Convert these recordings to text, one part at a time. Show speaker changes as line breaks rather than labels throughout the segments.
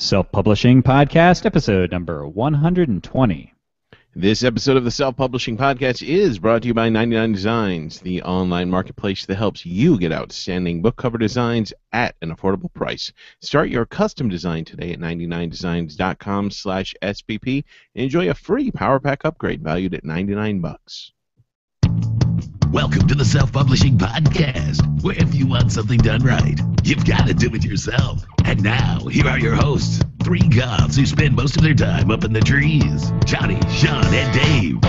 Self-Publishing Podcast, episode number 120.
This episode of the Self-Publishing Podcast is brought to you by 99 Designs, the online marketplace that helps you get outstanding book cover designs at an affordable price. Start your custom design today at 99designs.com/SPP and enjoy a free Power Pack upgrade valued at $99.
Welcome to the Self-Publishing Podcast, where if you want something done right, you've got to do it yourself. And now, here are your hosts, three goths who spend most of their time up in the trees, Johnny, Sean, and Dave.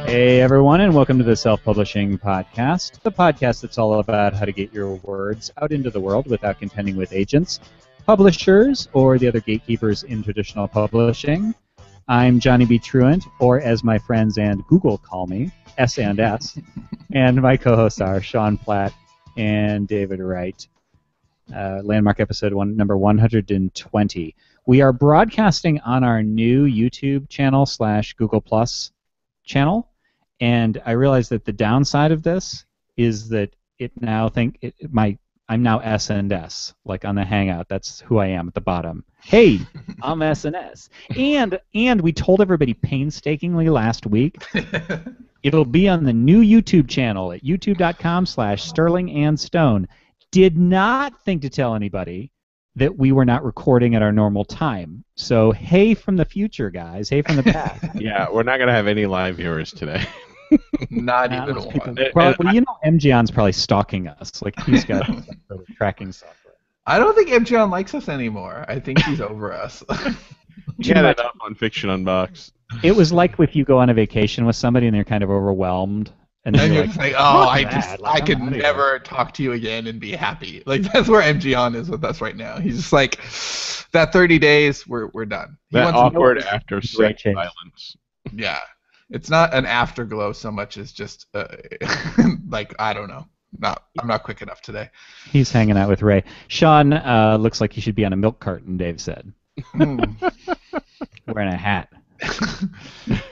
Hey, everyone, and welcome to the Self-Publishing Podcast, the podcast that's all about how to get your words out into the world without contending with agents, publishers, or the other gatekeepers in traditional publishing. I'm Johnny B. Truant, or as my friends and Google call me, S&S, and my co-hosts are Sean Platt and David Wright. Landmark episode number 120. We are broadcasting on our new YouTube channel / Google Plus channel, and I realize that the downside of this is that I'm now S&S, like on the Hangout. That's who I am at the bottom. Hey, I'm S&S. And we told everybody painstakingly last week, it'll be on the new YouTube channel at youtube.com/SterlingandStone. Did not think to tell anybody that we were not recording at our normal time. So, hey from the future, guys. Hey from the past.
Yeah, we're not going to have any live viewers today.
Not even one.
Well, MGon's probably stalking us. Like, he's got some sort of tracking software.
I don't think MGon likes us anymore. I think he's over us.
Get it up on Fiction Unboxed.
It was like if you go on a vacation with somebody and they're kind of overwhelmed. And
you're like, oh, I could never talk to you again and be happy. Like, that's where MGon is with us right now. He's just like, that 30 days, we're done.
That awkward after sex silence.
Yeah. It's not an afterglow so much as just, like, I don't know. I'm not quick enough today.
He's hanging out with Ray. Sean looks like he should be on a milk carton, Dave said. Wearing a hat.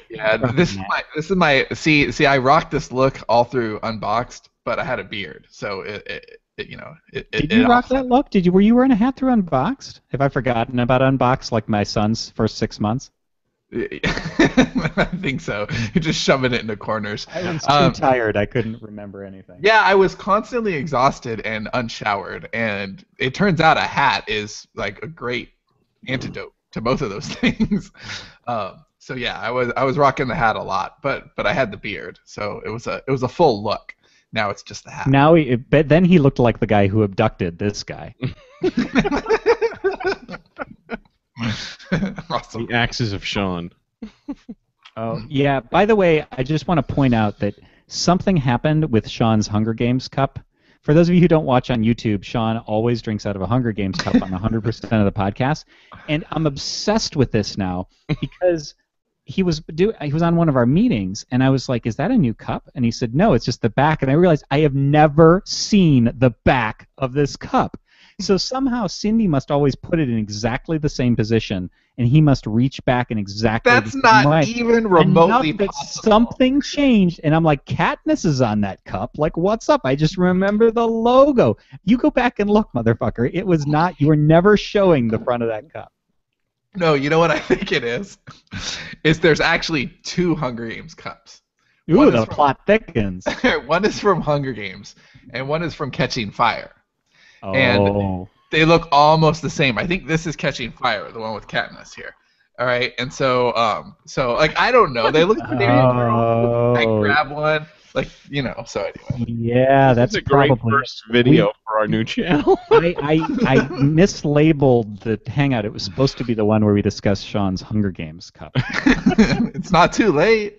Yeah, this is my see. I rocked this look all through Unboxed, but I had a beard, so it
Did you rock that look? Were you wearing a hat through Unboxed? Have I forgotten about Unboxed, like my son's first 6 months?
I think so. You're just shoving it into corners.
I was too tired. I couldn't remember anything.
Yeah, I was constantly exhausted and unshowered, and it turns out a hat is like a great antidote to both of those things. So yeah, I was rocking the hat a lot, but I had the beard, so it was a full look. Now it's just the hat.
But then he looked like the guy who abducted this guy.
Awesome.
The axes of Sean.
Oh yeah. By the way, I just want to point out that something happened with Sean's Hunger Games cup. For those of you who don't watch on YouTube, Sean always drinks out of a Hunger Games cup on 100% of the podcast, and I'm obsessed with this now because he was on one of our meetings, and I was like, "Is that a new cup?" And he said, "No, it's just the back." And I realized I have never seen the back of this cup. So somehow Cindy must always put it in exactly the same position, and he must reach back in exactly the same way.
That's not even remotely possible.
Something changed, and I'm like, Katniss is on that cup. Like, what's up? I just remember the logo. You go back and look, motherfucker. It was not. You were never showing the front of that cup.
No, you know what I think it is? There's actually two Hunger Games cups.
Ooh, the plot thickens.
One is from Hunger Games, and one is from Catching Fire.
Oh.
And they look almost the same. I think this is Catching Fire, the one with Katniss here. All right, and so like, I don't know. They look pretty. I grab one, like, so anyway.
Yeah, that's
a great first video for our new channel.
I mislabeled the Hangout. It was supposed to be the one where we discuss Sean's Hunger Games cup.
It's not too late.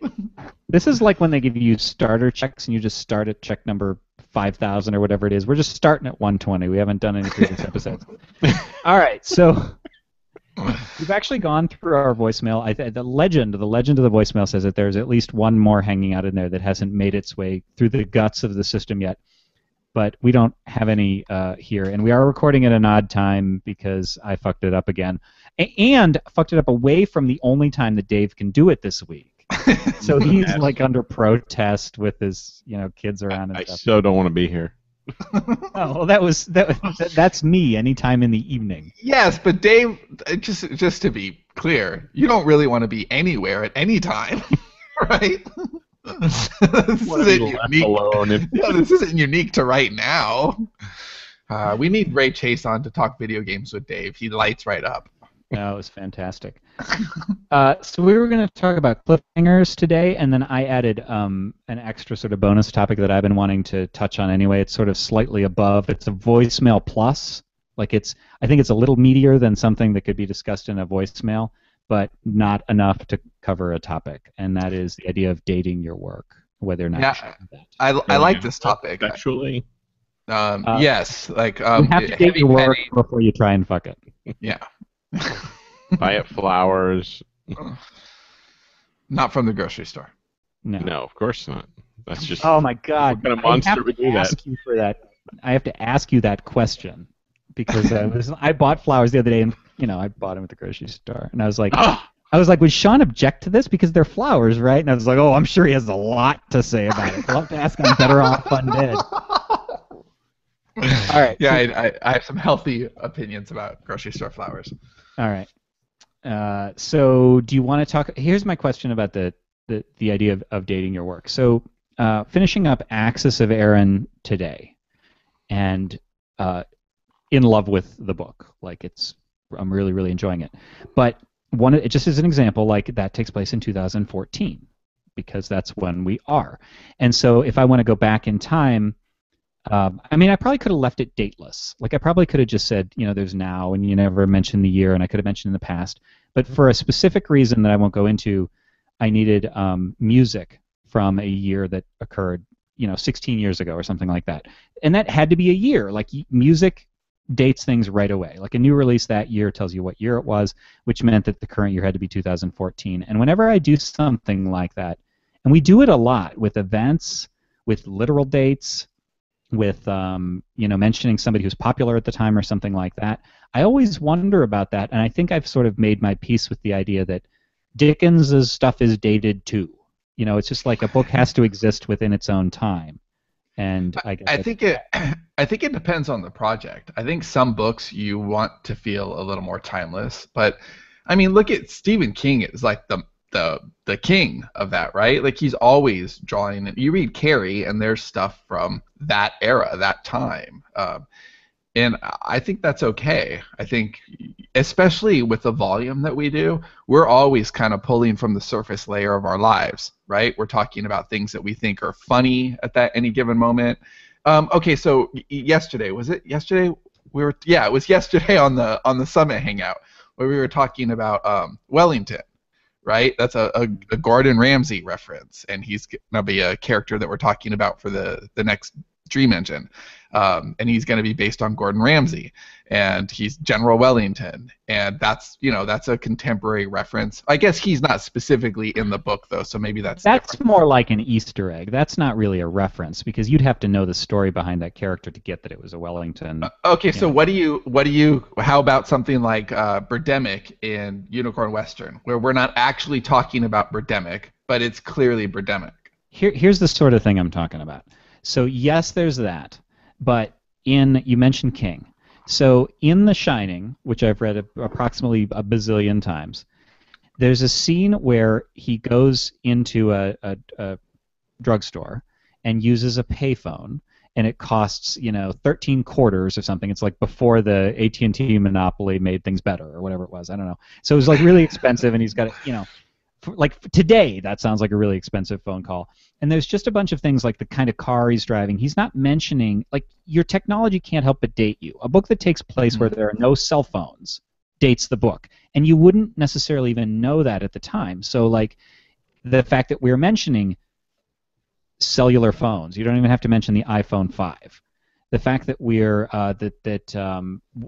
This is like when they give you starter checks and you just start at check number 5,000 or whatever it is. We're just starting at 120. We haven't done any previous episodes. All right, so we've actually gone through our voicemail. The legend of the voicemail says that there's at least one more hanging out in there that hasn't made its way through the guts of the system yet. But we don't have any here, and we are recording at an odd time because I fucked it up again, and fucked it up away from the only time that Dave can do it this week. So he's like under protest with his kids around and
I
stuff.
so don't want to be here.
Oh, well, that's me anytime in the evening.
Yes, but Dave, just to be clear, you don't really want to be anywhere at any time, right? This isn't unique.
Alone.
Yeah, this isn't unique to right now. We need Ray Chase on to talk video games with Dave. He lights right up.
That was fantastic. So we were going to talk about cliffhangers today, and then I added an extra sort of bonus topic that I've been wanting to touch on anyway. It's sort of slightly above. It's a voicemail plus. I think it's a little meatier than something that could be discussed in a voicemail, but not enough to cover a topic, and that is the idea of dating your work, whether or not you should do that.
I like this topic.
Actually.
Yes, like
you have to date your work before you try and fuck it.
Yeah.
Buy it flowers.
Not from the grocery store.
No, of course not. That's just.
Oh my God!
What kind of monster would do that?
I have to ask you that question because I bought flowers the other day, and I bought them at the grocery store, and I was like, would Sean object to this because they're flowers, right? And I was like, oh, I'm sure he has a lot to say about it. I'll have to ask him better off undead. All right.
Yeah, I have some healthy opinions about grocery store flowers.
All right. So do you want to talk? Here's my question about the idea of dating your work. So finishing up Axis of Aaron today, and in love with the book. I'm really, really enjoying it. But it just as an example, that takes place in 2014 because that's when we are. And so if I want to go back in time, I probably could have left it dateless. I probably could have just said, there's now, and you never mentioned the year, and I could have mentioned in the past. But for a specific reason that I won't go into, I needed music from a year that occurred, 16 years ago or something like that. And that had to be a year. Music dates things right away. A new release that year tells you what year it was, which meant that the current year had to be 2014. And whenever I do something like that, and we do it a lot with events, with literal dates, with mentioning somebody who's popular at the time or something like that, I always wonder about that, and I think I've sort of made my peace with the idea that Dickens's stuff is dated too. It's just like a book has to exist within its own time, and I
think it depends on the project. I think some books you want to feel a little more timeless, but look at Stephen King is the king of that, right? He's always drawing. You read Carrie, and there's stuff from that era, that time, and I think that's okay. I think, especially with the volume that we do, we're always kind of pulling from the surface layer of our lives, right? We're talking about things that we think are funny at any given moment. Okay, so yesterday, was it yesterday? It was yesterday on the Summit Hangout where we were talking about Wellington. Right, that's a Gordon Ramsay reference, and he's gonna be a character that we're talking about for the next Dream Engine, and he's gonna be based on Gordon Ramsay, and he's General Wellington, and that's a contemporary reference. I guess he's not specifically in the book though, so maybe that's different.
More like an Easter egg. That's not really a reference because you'd have to know the story behind that character to get that it was a Wellington.
Okay, so what do you? How about something like Birdemic in Unicorn Western, where we're not actually talking about Birdemic, but it's clearly Birdemic?
Here's the sort of thing I'm talking about. So yes, there's that, but you mentioned King. So in The Shining, which I've read approximately a bazillion times, there's a scene where he goes into a drugstore and uses a payphone, and it costs 13 quarters or something. It's like before the AT&T monopoly made things better or whatever it was. I don't know. So it was really expensive, and he's got today, that sounds like a really expensive phone call. And there's just a bunch of things like the kind of car he's driving. He's not mentioning, your technology can't help but date you. A book that takes place where there are no cell phones dates the book. And you wouldn't necessarily even know that at the time. So, the fact that we're mentioning cellular phones, you don't even have to mention the iPhone 5. The fact that we're,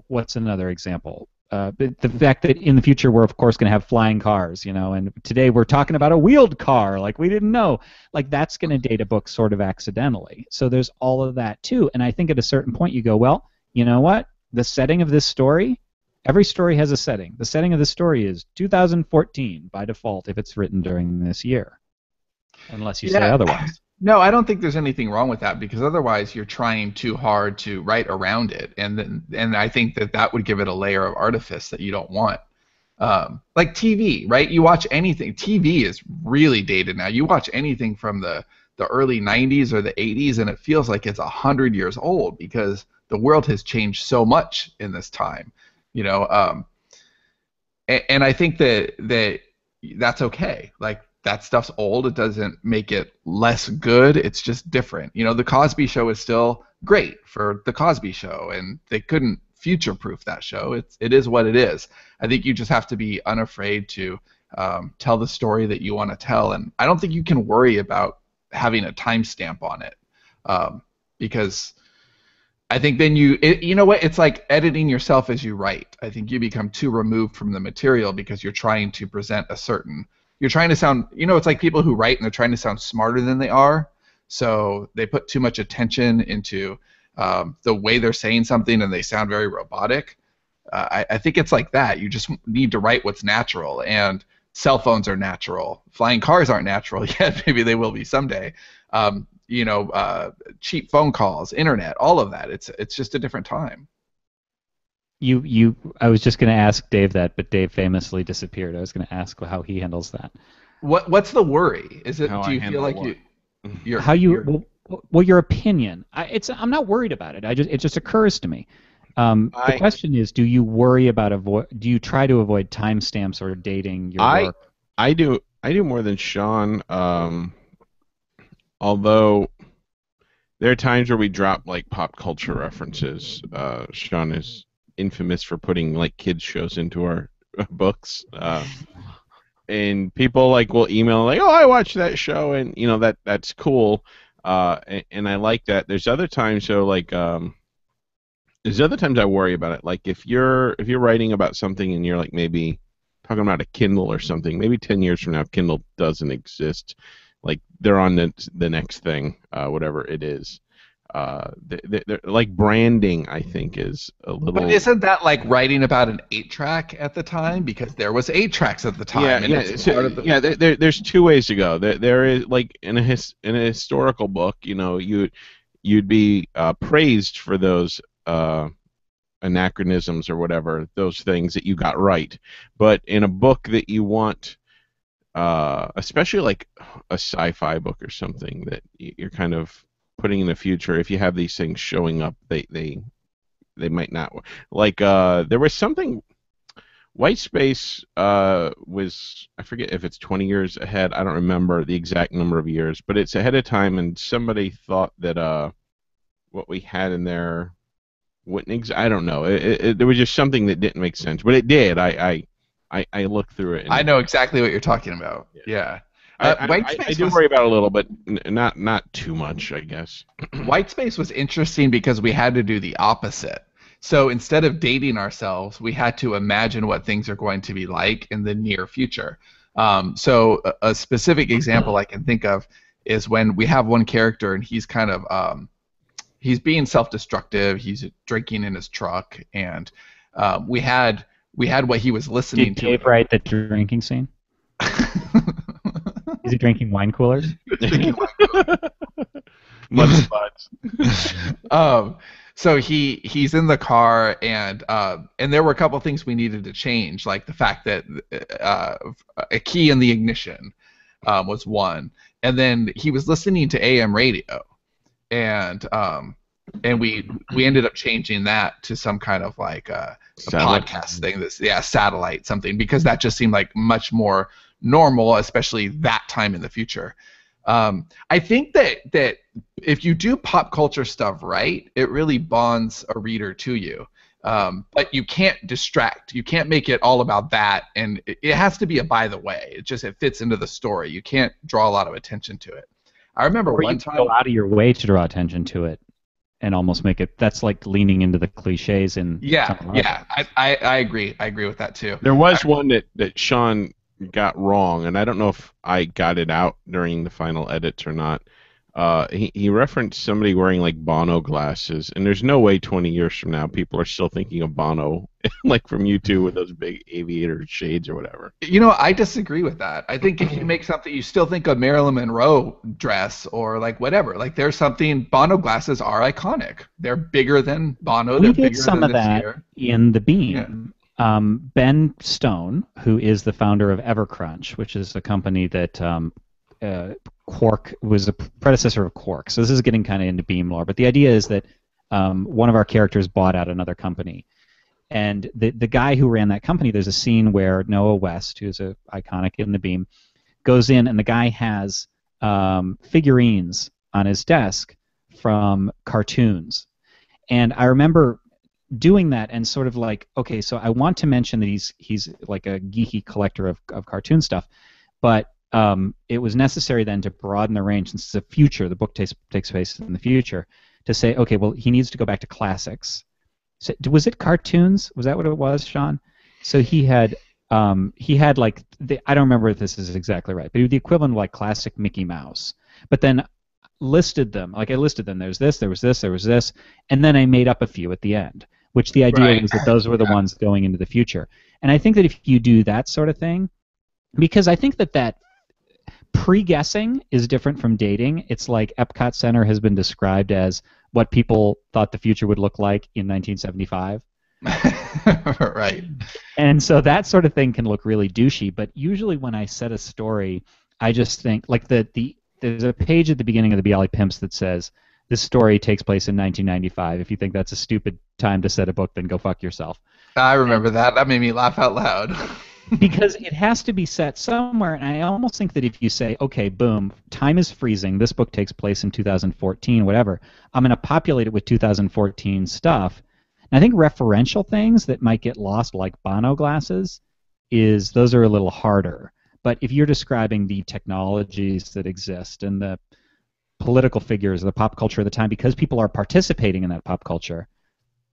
what's another example? The fact that in the future we're of course going to have flying cars, and today we're talking about a wheeled car, we didn't know, that's going to date a book sort of accidentally. So there's all of that too, and I think at a certain point you go, well, you know what? The setting of this story, every story has a setting. The setting of the story is 2014 by default if it's written during this year, unless you say otherwise.
No, I don't think there's anything wrong with that because otherwise you're trying too hard to write around it, and I think that would give it a layer of artifice that you don't want. Like TV, right? You watch anything. TV is really dated now. You watch anything from the early 90s or the 80s, and it feels like it's 100 years old because the world has changed so much in this time. You know, and I think that's okay. Like that stuff's old. It doesn't make it less good. It's just different. You know, the Cosby Show is still great for the Cosby Show, and they couldn't future-proof that show. It is what it is. I think you just have to be unafraid to tell the story that you want to tell, and I don't think you can worry about having a timestamp on it because I think then you know what? It's like editing yourself as you write. I think you become too removed from the material because you're trying to present you're trying to sound, it's like people who write and they're trying to sound smarter than they are. So they put too much attention into the way they're saying something and they sound very robotic. I think it's like that. You just need to write what's natural, and cell phones are natural. Flying cars aren't natural yet. Maybe they will be someday. Cheap phone calls, internet, all of that. It's just a different time.
I was just going to ask Dave that, but Dave famously disappeared. I was going to ask how he handles that.
What's the worry? Is it?
How
Do you feel like
your opinion? I'm not worried about it. It just occurs to me. The question is, do you worry about do you try to avoid timestamps or dating your work?
I do more than Sean. Although there are times where we drop like pop culture references. Sean is infamous for putting like kids shows into our books. And people like will email like, "Oh, I watched that show," and that's cool. And I like that. There's other times there's other times I worry about it. Like if you're writing about something and you're like maybe talking about a Kindle or something, maybe 10 years from now Kindle doesn't exist. Like they're on the next thing, whatever it is. They're like branding, I think, is a little. But
isn't that like writing about an 8-track at the time? Because there was 8-tracks at the time.
There's two ways to go. There is like in a historical book, you'd be praised for those anachronisms or whatever, those things that you got right. But in a book that you want, especially like a sci-fi book or something that you're kind of putting in the future, if you have these things showing up, they might not. Like there was something. White Space was, I forget if it's 20 years ahead. I don't remember the exact number of years, but it's ahead of time, and somebody thought that what we had in there wouldn't I don't know. There was just something that didn't make sense, but it did. I looked through it. And
I know exactly what you're talking about. Yeah.
I do worry about it a little, but not too much, I guess.
White Space was interesting because we had to do the opposite. So instead of dating ourselves, we had to imagine what things are going to be like in the near future. So a specific example I can think of is when we have one character and he's kind of he's being self-destructive. He's drinking in his truck, and we had what he was listening to.
Did Dave write the drinking scene? Is he drinking wine coolers?
So he's in the car, and there were a couple things we needed to change, like the fact that a key in the ignition was one, and then he was listening to AM radio, and we ended up changing that to some kind of like a podcast thing, satellite something, because that just seemed like much more normal, especially that time in the future. I think that if you do pop culture stuff right, it really bonds a reader to you. But you can't distract. You can't make it all about that, and it has to be a by the way. It fits into the story. You can't draw a lot of attention to it. I remember one time
go out of your way to draw attention to it and almost make it. That's like leaning into the cliches and
I agree. I agree with that too.
There was one that Sean got wrong, and I don't know if I got it out during the final edits or not. he referenced somebody wearing like Bono glasses, and there's no way 20 years from now people are still thinking of Bono like from U2 with those big aviator shades or whatever.
I disagree with that. I think if you make something, you still think of Marilyn Monroe dress or like whatever. Like there's something. Bono glasses are iconic. They're bigger than Bono.
We
They're
did
bigger
some
than
of
this
that
year.
in the Beam. Ben Stone, who is the founder of Evercrunch, which is a company that Quark was a predecessor of Quark. So this is getting kind of into Beam lore. But the idea is that one of our characters bought out another company. And the guy who ran that company, there's a scene where Noah West, who's a iconic in the Beam, goes in and the guy has figurines on his desk from cartoons. And I remember doing that and sort of like, okay, so I want to mention that he's like a geeky collector of cartoon stuff, but it was necessary then to broaden the range since it's a future. The book takes place in the future, to say, okay, well, he needs to go back to classics. So, was it cartoons? Was that what it was, Sean? So he had like I don't remember if this is exactly right, but it was the equivalent of like classic Mickey Mouse. But then listed them. Like I listed them. There's this, there was this, there was this, and then I made up a few at the end. Which the idea was that those were the ones going into the future. And I think that if you do that sort of thing, because I think that pre-guessing is different from dating. It's like Epcot Center has been described as what people thought the future would look like in 1975.
Right.
And so that sort of thing can look really douchey, but usually when I set a story, I just think, like there's a page at the beginning of the Bialy Pimps that says, this story takes place in 1995. If you think that's a stupid time to set a book, then go fuck yourself.
I remember that. That made me laugh out loud.
Because it has to be set somewhere, and I almost think that if you say, okay, boom, time is freezing, this book takes place in 2014, whatever, I'm going to populate it with 2014 stuff. And I think referential things that might get lost, like Bono glasses, those are a little harder. But if you're describing the technologies that exist and the political figures, the pop culture of the time, because people are participating in that pop culture,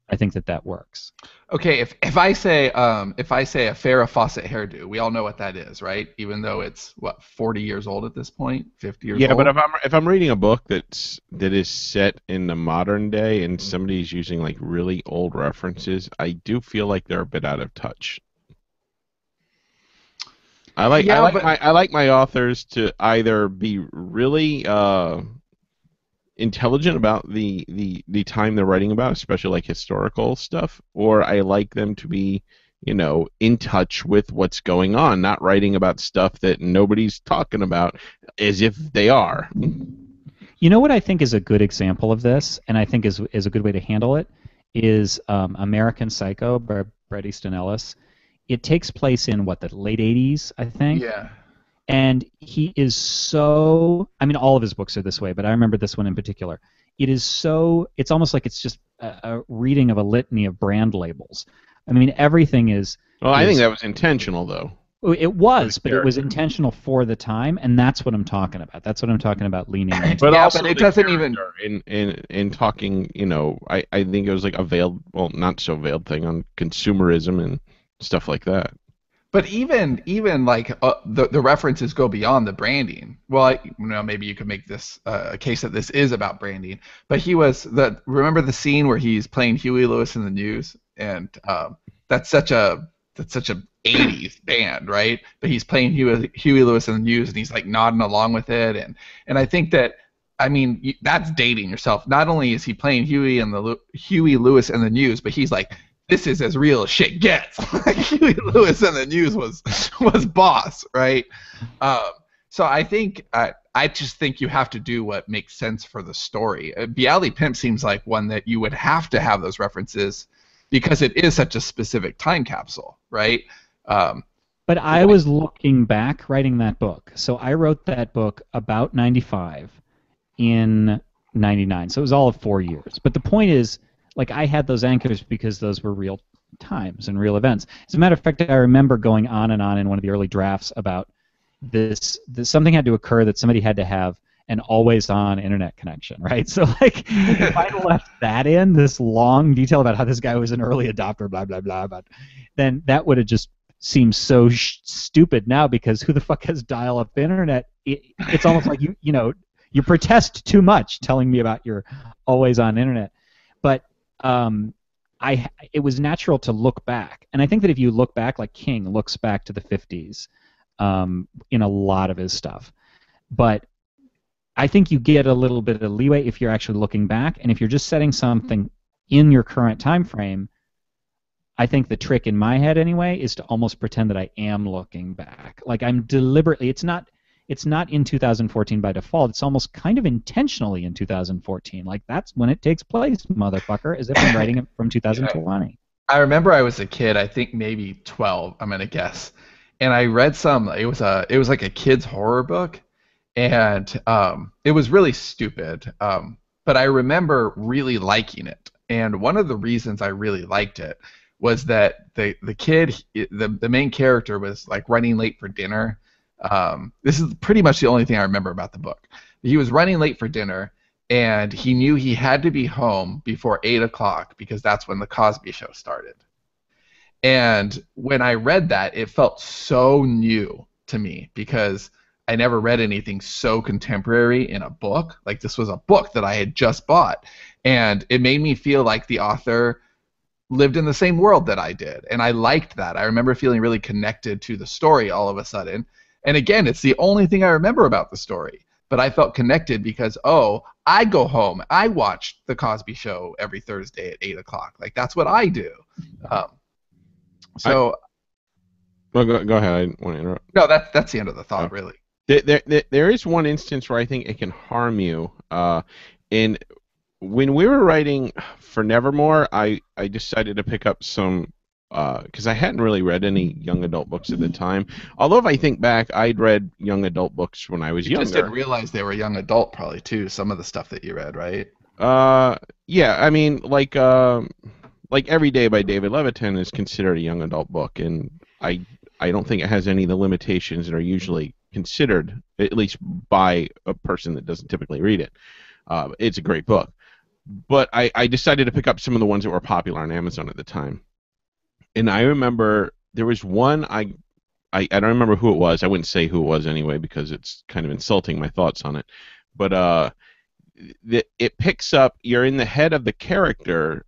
I think that works.
Okay, if I say a Farrah Fawcett hairdo, we all know what that is, right? Even though it's 40 years old at this point, 50 years old.
Yeah, but if I'm reading a book that is set in the modern day and somebody's using like really old references, I do feel like they're a bit out of touch. I like my authors to either be really intelligent about the time they're writing about, especially like historical stuff, or I like them to be, in touch with what's going on, not writing about stuff that nobody's talking about as if they are.
You know what I think is a good example of this, and I think is a good way to handle it, is American Psycho by Bret Easton Ellis. It takes place in the late 80s, I think.
Yeah.
And he is so, I mean, all of his books are this way, but I remember this one in particular. It's almost like it's just a reading of a litany of brand labels. I mean, everything is...
Well, I think that was intentional, though.
It was, but it was intentional for the time, and that's what I'm talking about. That's what I'm talking about leaning into.
But
yeah,
also
but it doesn't even...
In talking, I think it was like a veiled, well, not so veiled thing on consumerism and stuff like that.
But even like the references go beyond the branding. Well, maybe you could make this a case that this is about branding. But remember the scene where he's playing Huey Lewis in the News, and that's such a 80s band, right? But he's playing Huey Lewis in the News, and he's like nodding along with it, and I think that, I mean, that's dating yourself. Not only is he playing Huey Lewis in the News, but he's like, this is as real as shit gets. Like Huey Lewis in the News was boss, right? So I think I just think you have to do what makes sense for the story. Bialy Pimp seems like one that you would have to have those references because it is such a specific time capsule, right?
But I was looking back writing that book. So I wrote that book about 95 in 99. So it was all of 4 years. But the point is, like, I had those anchors because those were real times and real events. As a matter of fact, I remember going on and on in one of the early drafts about this something had to occur that somebody had to have an always-on internet connection, right? So, like, if I'd left that in, this long detail about how this guy was an early adopter, blah, blah, blah, but then that would have just seemed so stupid now, because who the fuck has dial-up internet? It's almost like, you protest too much telling me about your always on internet. But it was natural to look back, and I think that if you look back, like King looks back to the 50s in a lot of his stuff, but I think you get a little bit of leeway if you're actually looking back, and if you're just setting something in your current time frame. I think the trick in my head anyway is to almost pretend that I am looking back, like I'm deliberately. It's not in 2014 by default. It's almost kind of intentionally in 2014. Like that's when it takes place, motherfucker, as if I'm writing it from 2020.
I remember I was a kid, I think maybe 12, I'm gonna guess, and I read some. It was like a kid's horror book, and it was really stupid. But I remember really liking it, and one of the reasons I really liked it was that the kid, the main character, was like running late for dinner. This is pretty much the only thing I remember about the book. He was running late for dinner, and he knew he had to be home before 8 o'clock because that's when the Cosby Show started. And when I read that, it felt so new to me because I never read anything so contemporary in a book. Like this was a book that I had just bought, and it made me feel like the author lived in the same world that I did, and I liked that. I remember feeling really connected to the story all of a sudden. And again, it's the only thing I remember about the story, but I felt connected because, I go home, I watch the Cosby Show every Thursday at 8 o'clock. Like that's what I do.
Well, go ahead. I didn't want to interrupt.
No, that's the end of the thought, really.
There is one instance where I think it can harm you. And when we were writing for Nevermore, I decided to pick up some, because I hadn't really read any young adult books at the time. Although if I think back, I'd read young adult books when I was younger.
You just didn't realize they were young adult probably too, some of the stuff that you read, right?
Yeah, I mean, like Every Day by David Levitan is considered a young adult book, and I don't think it has any of the limitations that are usually considered, at least by a person that doesn't typically read it. It's a great book. But I decided to pick up some of the ones that were popular on Amazon at the time. And I remember there was one, I don't remember who it was. I wouldn't say who it was anyway because it's kind of insulting my thoughts on it. But it picks up, you're in the head of the character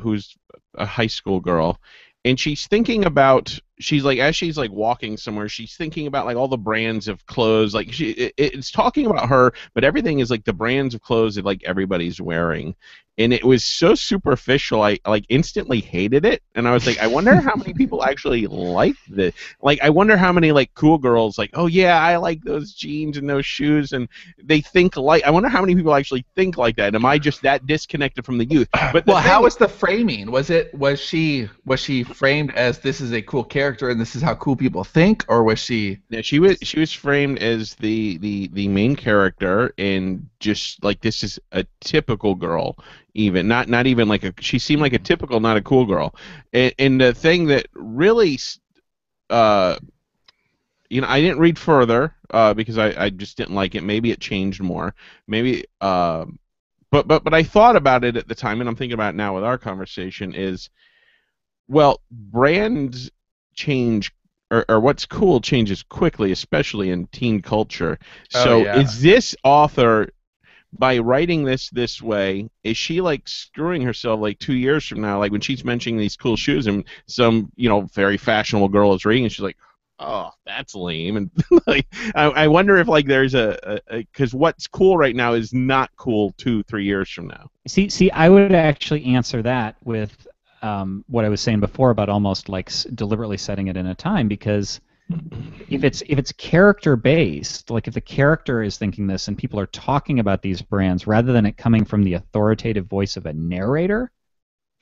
who's a high school girl, and she's thinking about, as she's walking somewhere, she's thinking about like all the brands of clothes. Like it's talking about her, but everything is like the brands of clothes that like everybody's wearing. And it was so superficial, I like instantly hated it. And I was like, I wonder how many people actually like this. Like, I wonder how many like cool girls like, oh yeah, I like those jeans and those shoes, and they think like. I wonder how many people actually think like that. Am I just that disconnected from the youth? But
how was the framing? Was she framed as this is a cool character and this is how cool people think, or was she?
Yeah, she was framed as the main character, and just like this is a typical girl. Even not even like she seemed like a typical, not a cool girl. And the thing that really, I didn't read further because I just didn't like it. Maybe it changed more. Maybe, but I thought about it at the time, and I'm thinking about it now with our conversation. Is well, brands change. Or what's cool changes quickly, especially in teen culture. So is this author, by writing this way, is she like screwing herself like 2 years from now? Like when she's mentioning these cool shoes and some very fashionable girl is reading, and she's like, oh, that's lame. And like I wonder if like there's because what's cool right now is not cool 2-3 years from now.
See, I would actually answer that with what I was saying before about almost like deliberately setting it in a time, because if it's character based, like if the character is thinking this and people are talking about these brands rather than it coming from the authoritative voice of a narrator,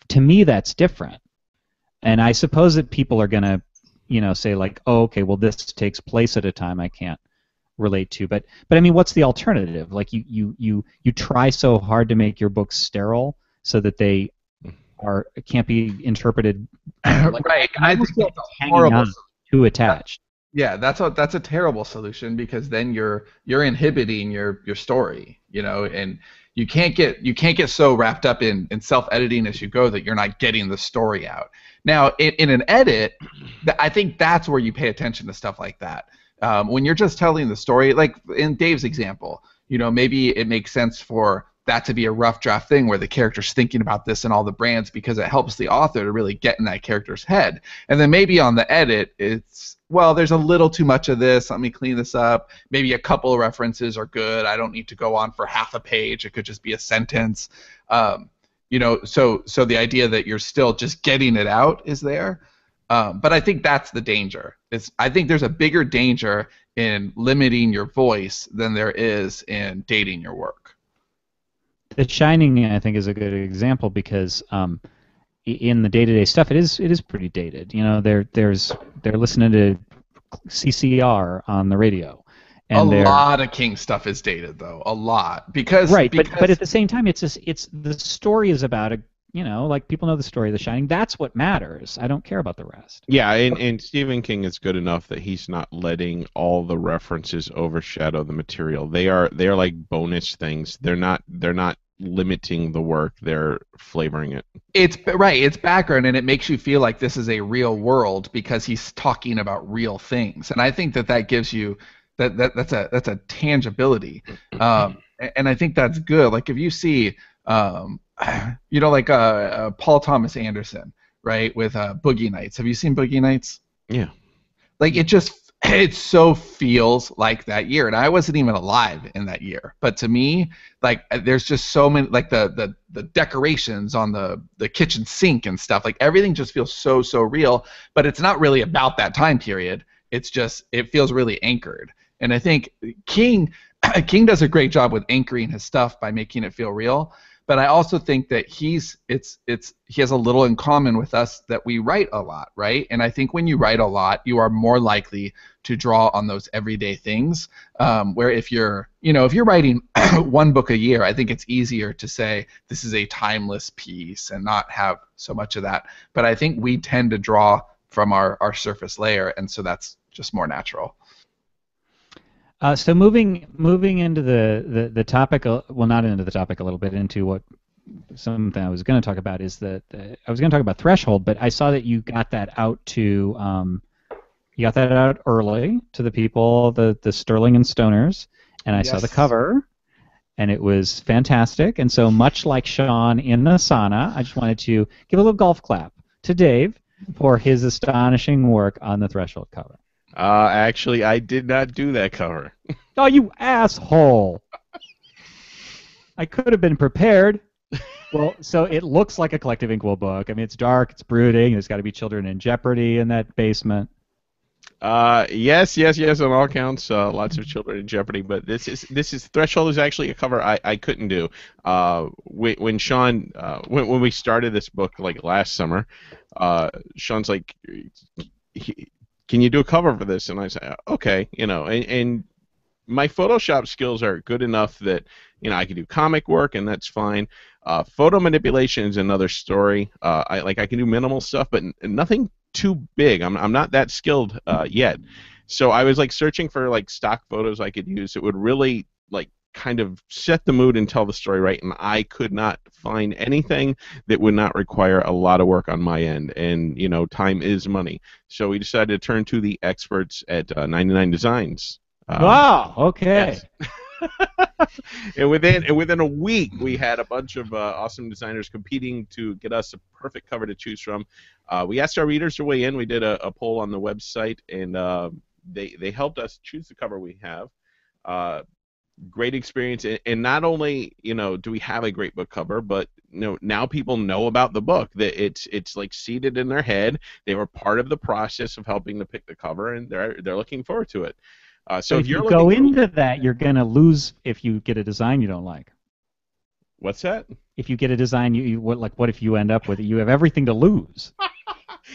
to me that's different. And I suppose that people are gonna, say like, oh, okay, well this takes place at a time I can't relate to, but I mean, what's the alternative? Like you try so hard to make your books sterile so that they can't be interpreted like,
right. I think that's a horrible.
Too attached.
Yeah, that's a terrible solution, because then you're inhibiting your story, and you can't get so wrapped up in self-editing as you go that you're not getting the story out. Now, in an edit, I think that's where you pay attention to stuff like that. When you're just telling the story, like in Dave's example, maybe it makes sense for that to be a rough draft thing where the character's thinking about this and all the brands, because it helps the author to really get in that character's head. And then maybe on the edit, it's, well, there's a little too much of this. Let me clean this up. Maybe a couple of references are good. I don't need to go on for half a page. It could just be a sentence. So the idea that you're still just getting it out is there. But I think that's the danger. I think there's a bigger danger in limiting your voice than there is in dating your work.
The Shining, I think, is a good example because in the day-to-day stuff, it is pretty dated. They're listening to CCR on the radio, and
a lot of King stuff is dated, though, a lot because
but at the same time, it's the story is about like people know the story of The Shining. That's what matters. I don't care about the rest.
Yeah, and Stephen King is good enough that he's not letting all the references overshadow the material. They are like bonus things. They're not limiting the work. They're flavoring it. It's
background, and it makes you feel like this is a real world because he's talking about real things. And I think that gives you that's a tangibility. And I think that's good. Like if you see Paul Thomas Anderson, right, with Boogie Nights. Have you seen Boogie Nights?
Yeah.
Like it so feels like that year, and I wasn't even alive in that year. But to me, like there's just so many, like the decorations on the kitchen sink and stuff. Like everything just feels so real. But it's not really about that time period. It feels really anchored. And I think King does a great job with anchoring his stuff by making it feel real. But I also think that he has a little in common with us, that we write a lot, right? And I think when you write a lot, you are more likely to draw on those everyday things. Where if you're writing one book a year, I think it's easier to say this is a timeless piece and not have so much of that. But I think we tend to draw from our surface layer, and so that's just more natural.
So moving into the topic, well, not into the topic a little bit, into what something I was going to talk about is I was going to talk about Threshold, but I saw that you got that out early to the people, the Sterling and Stoners, and I saw the cover, and it was fantastic. And so much like Sean in the sauna, I just wanted to give a little golf clap to Dave for his astonishing work on the Threshold cover.
Actually, I did not do that cover.
Oh, you asshole! I could have been prepared. Well, so it looks like a Collective Inkwell book. I mean, it's dark, it's brooding. There's got to be children in jeopardy in that basement.
Yes, on all counts, lots of children in jeopardy. But this is Threshold is actually a cover I couldn't do. When Sean, when we started this book like last summer, Sean's like, can you do a cover for this? And I say, okay, and my Photoshop skills are good enough that I can do comic work, and that's fine. Photo manipulation is another story. I can do minimal stuff, but nothing too big. I'm not that skilled yet. So I was like searching for like stock photos I could use. It would really like kind of set the mood and tell the story right, and I could not find anything that would not require a lot of work on my end, and time is money. So we decided to turn to the experts at 99 Designs.
Wow, okay.
Yes. and within a week, we had a bunch of awesome designers competing to get us a perfect cover to choose from. We asked our readers to weigh in. We did a poll on the website, and they helped us choose the cover we have. Great experience, and not only do we have a great book cover, but now people know about the book, that it's like seated in their head. They were part of the process of helping to pick the cover, and they're looking forward to it. So if you
go into that, you're gonna lose if you get a design you don't like.
What's that?
If you get a design, what if you end up with it? You have everything to lose.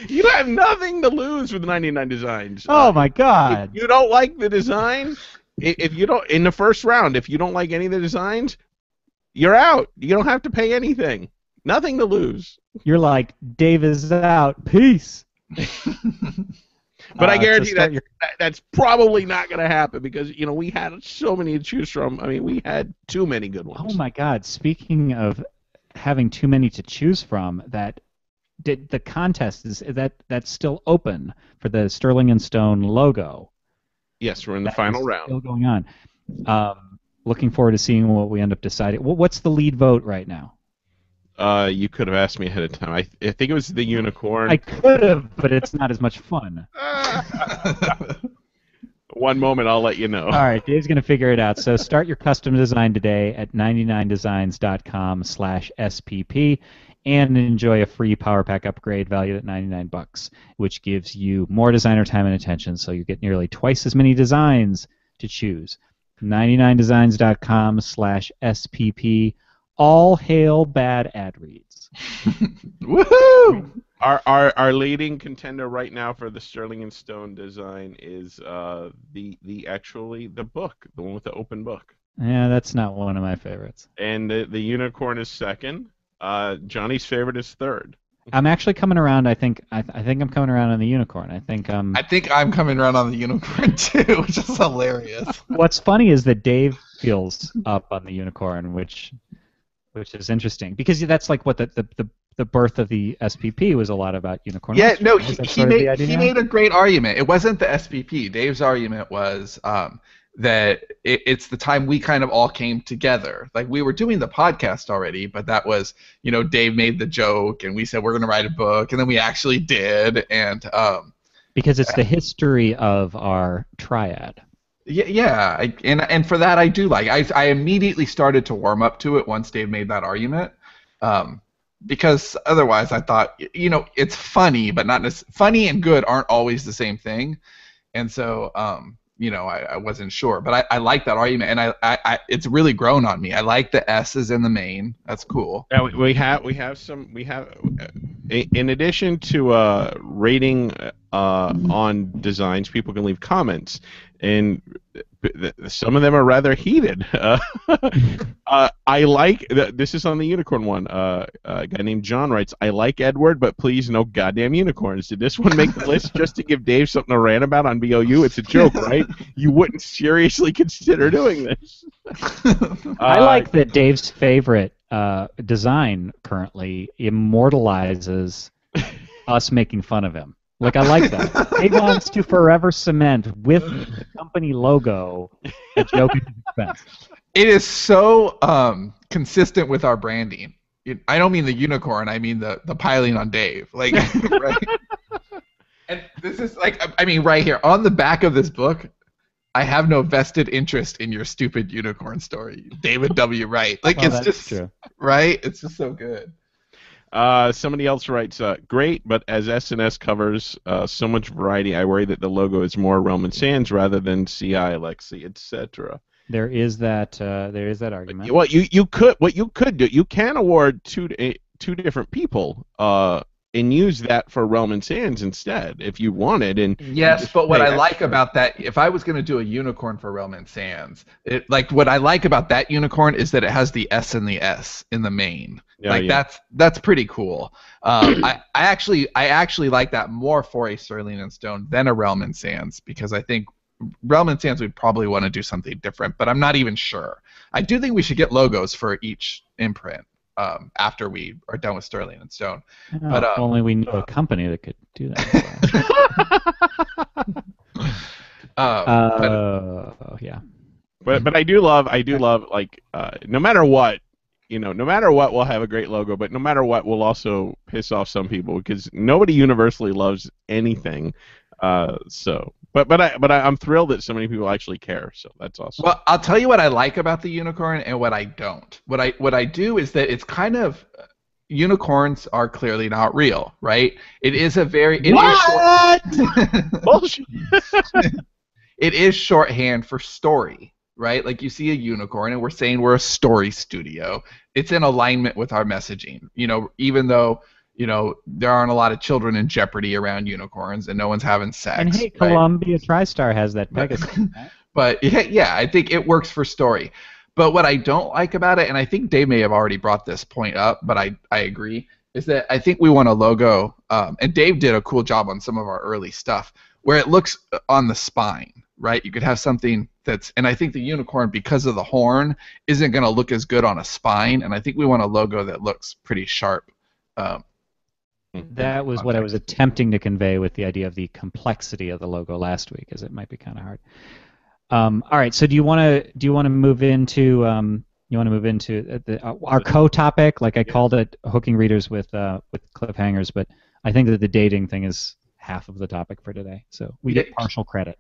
You have nothing to lose with 99 Designs.
Oh my God!
If you don't like the design. If you don't, in the first round, if you don't like any of the designs, you're out. You don't have to pay anything. Nothing to lose.
You're like, Dave is out. Peace.
But I guarantee that's probably not going to happen because, we had so many to choose from. I mean, we had too many good ones.
Oh, my God. Speaking of having too many to choose from, the contest, that's still open for the Sterling and Stone logo.
Yes, we're in the final round.
Still going on. looking forward to seeing what we end up deciding. What's the lead vote right now?
You could have asked me ahead of time. I think it was the unicorn.
I could have, but it's not as much fun.
One moment, I'll let you know.
All right, Dave's going to figure it out. So start your custom design today at 99designs.com/SPP and enjoy a free Power Pack upgrade valued at $99, which gives you more designer time and attention, so you get nearly twice as many designs to choose. 99designs.com/SPP. All hail bad ad reads.
Woohoo!
Our leading contender right now for the Sterling and Stone design is the book, the one with the open book.
Yeah, that's not one of my favorites.
And the unicorn is second. Johnny's favorite is third.
I'm actually coming around. I think I'm coming around on the unicorn. I think
I'm coming around on the unicorn too, which is hilarious.
What's funny is that Dave feels up on the unicorn, which is interesting because that's like what the birth of the SPP was a lot about unicorn.
Yeah, no, he made a great argument. It wasn't the SPP. Dave's argument was that it's the time we kind of all came together. Like, we were doing the podcast already, but that was, Dave made the joke, and we said we're going to write a book, and then we actually did, and
because it's the history of our triad.
Yeah, and for that I do like. I immediately started to warm up to it once Dave made that argument, because otherwise I thought, it's funny, but not funny and good aren't always the same thing, and so I wasn't sure, but I like that argument, and I it's really grown on me. I like the S's in the main. That's cool.
Yeah, we have in addition to rating on designs, people can leave comments, and some of them are rather heated. I like this is on the unicorn one. A guy named John writes, "I like Edward, but please no goddamn unicorns. Did this one make the list just to give Dave something to rant about on BOU? It's a joke, right? You wouldn't seriously consider doing this."
I like that Dave's favorite design currently immortalizes us making fun of him. Like, I like that. Dave wants to forever cement with the company logo a joke at his expense.
It is so consistent with our branding. I don't mean the unicorn. I mean the piling on Dave. Like, right? And this is like, right here on the back of this book, I have no vested interest in your stupid unicorn story, David W. Wright. Like, it's just true. Right. It's just so good.
Somebody else writes, great, but as S&S covers so much variety, I worry that the logo is more Realm and Sands rather than CI, Lexi, etc.
There is that argument.
What you could do, you can award two different people and use that for Realm and Sands instead if you wanted. And
yes, but what I like about that, if I was going to do a unicorn for Realm and Sands, what I like about that unicorn is that it has the S and the S in the main. That's pretty cool. I actually like that more for a Sterling and Stone than a Realm and Sands, because I think Realm and Sands would probably want to do something different, but I'm not even sure. I do think we should get logos for each imprint after we are done with Sterling and Stone.
But if only we knew a company that could do that. Yeah.
But I do love like no matter what, no matter what, we'll have a great logo, but no matter what, we'll also piss off some people because nobody universally loves anything. But I'm thrilled that so many people actually care. So that's awesome.
Well, I'll tell you what I like about the unicorn and what I don't. What I do is that it's kind of, unicorns are clearly not real, right? It is a very
bullshit.
It is shorthand for story. Right? Like, you see a unicorn and we're saying we're a story studio. It's in alignment with our messaging. Even though, there aren't a lot of children in jeopardy around unicorns and no one's having sex.
And hey, right? Columbia TriStar has that Pegasus.
But yeah, I think it works for story. But what I don't like about it, and I think Dave may have already brought this point up, but I agree, is that I think we want a logo, and Dave did a cool job on some of our early stuff, where it looks on the spine. Right, you could have something and I think the unicorn, because of the horn, isn't going to look as good on a spine, and I think we want a logo that looks pretty sharp.
That was what I was attempting to convey with the idea of the complexity of the logo last week, as it might be kind of hard. All right. So do you want to move into our co-topic? Like I called it hooking readers with cliffhangers, but I think that the dating thing is half of the topic for today. So we get partial credit.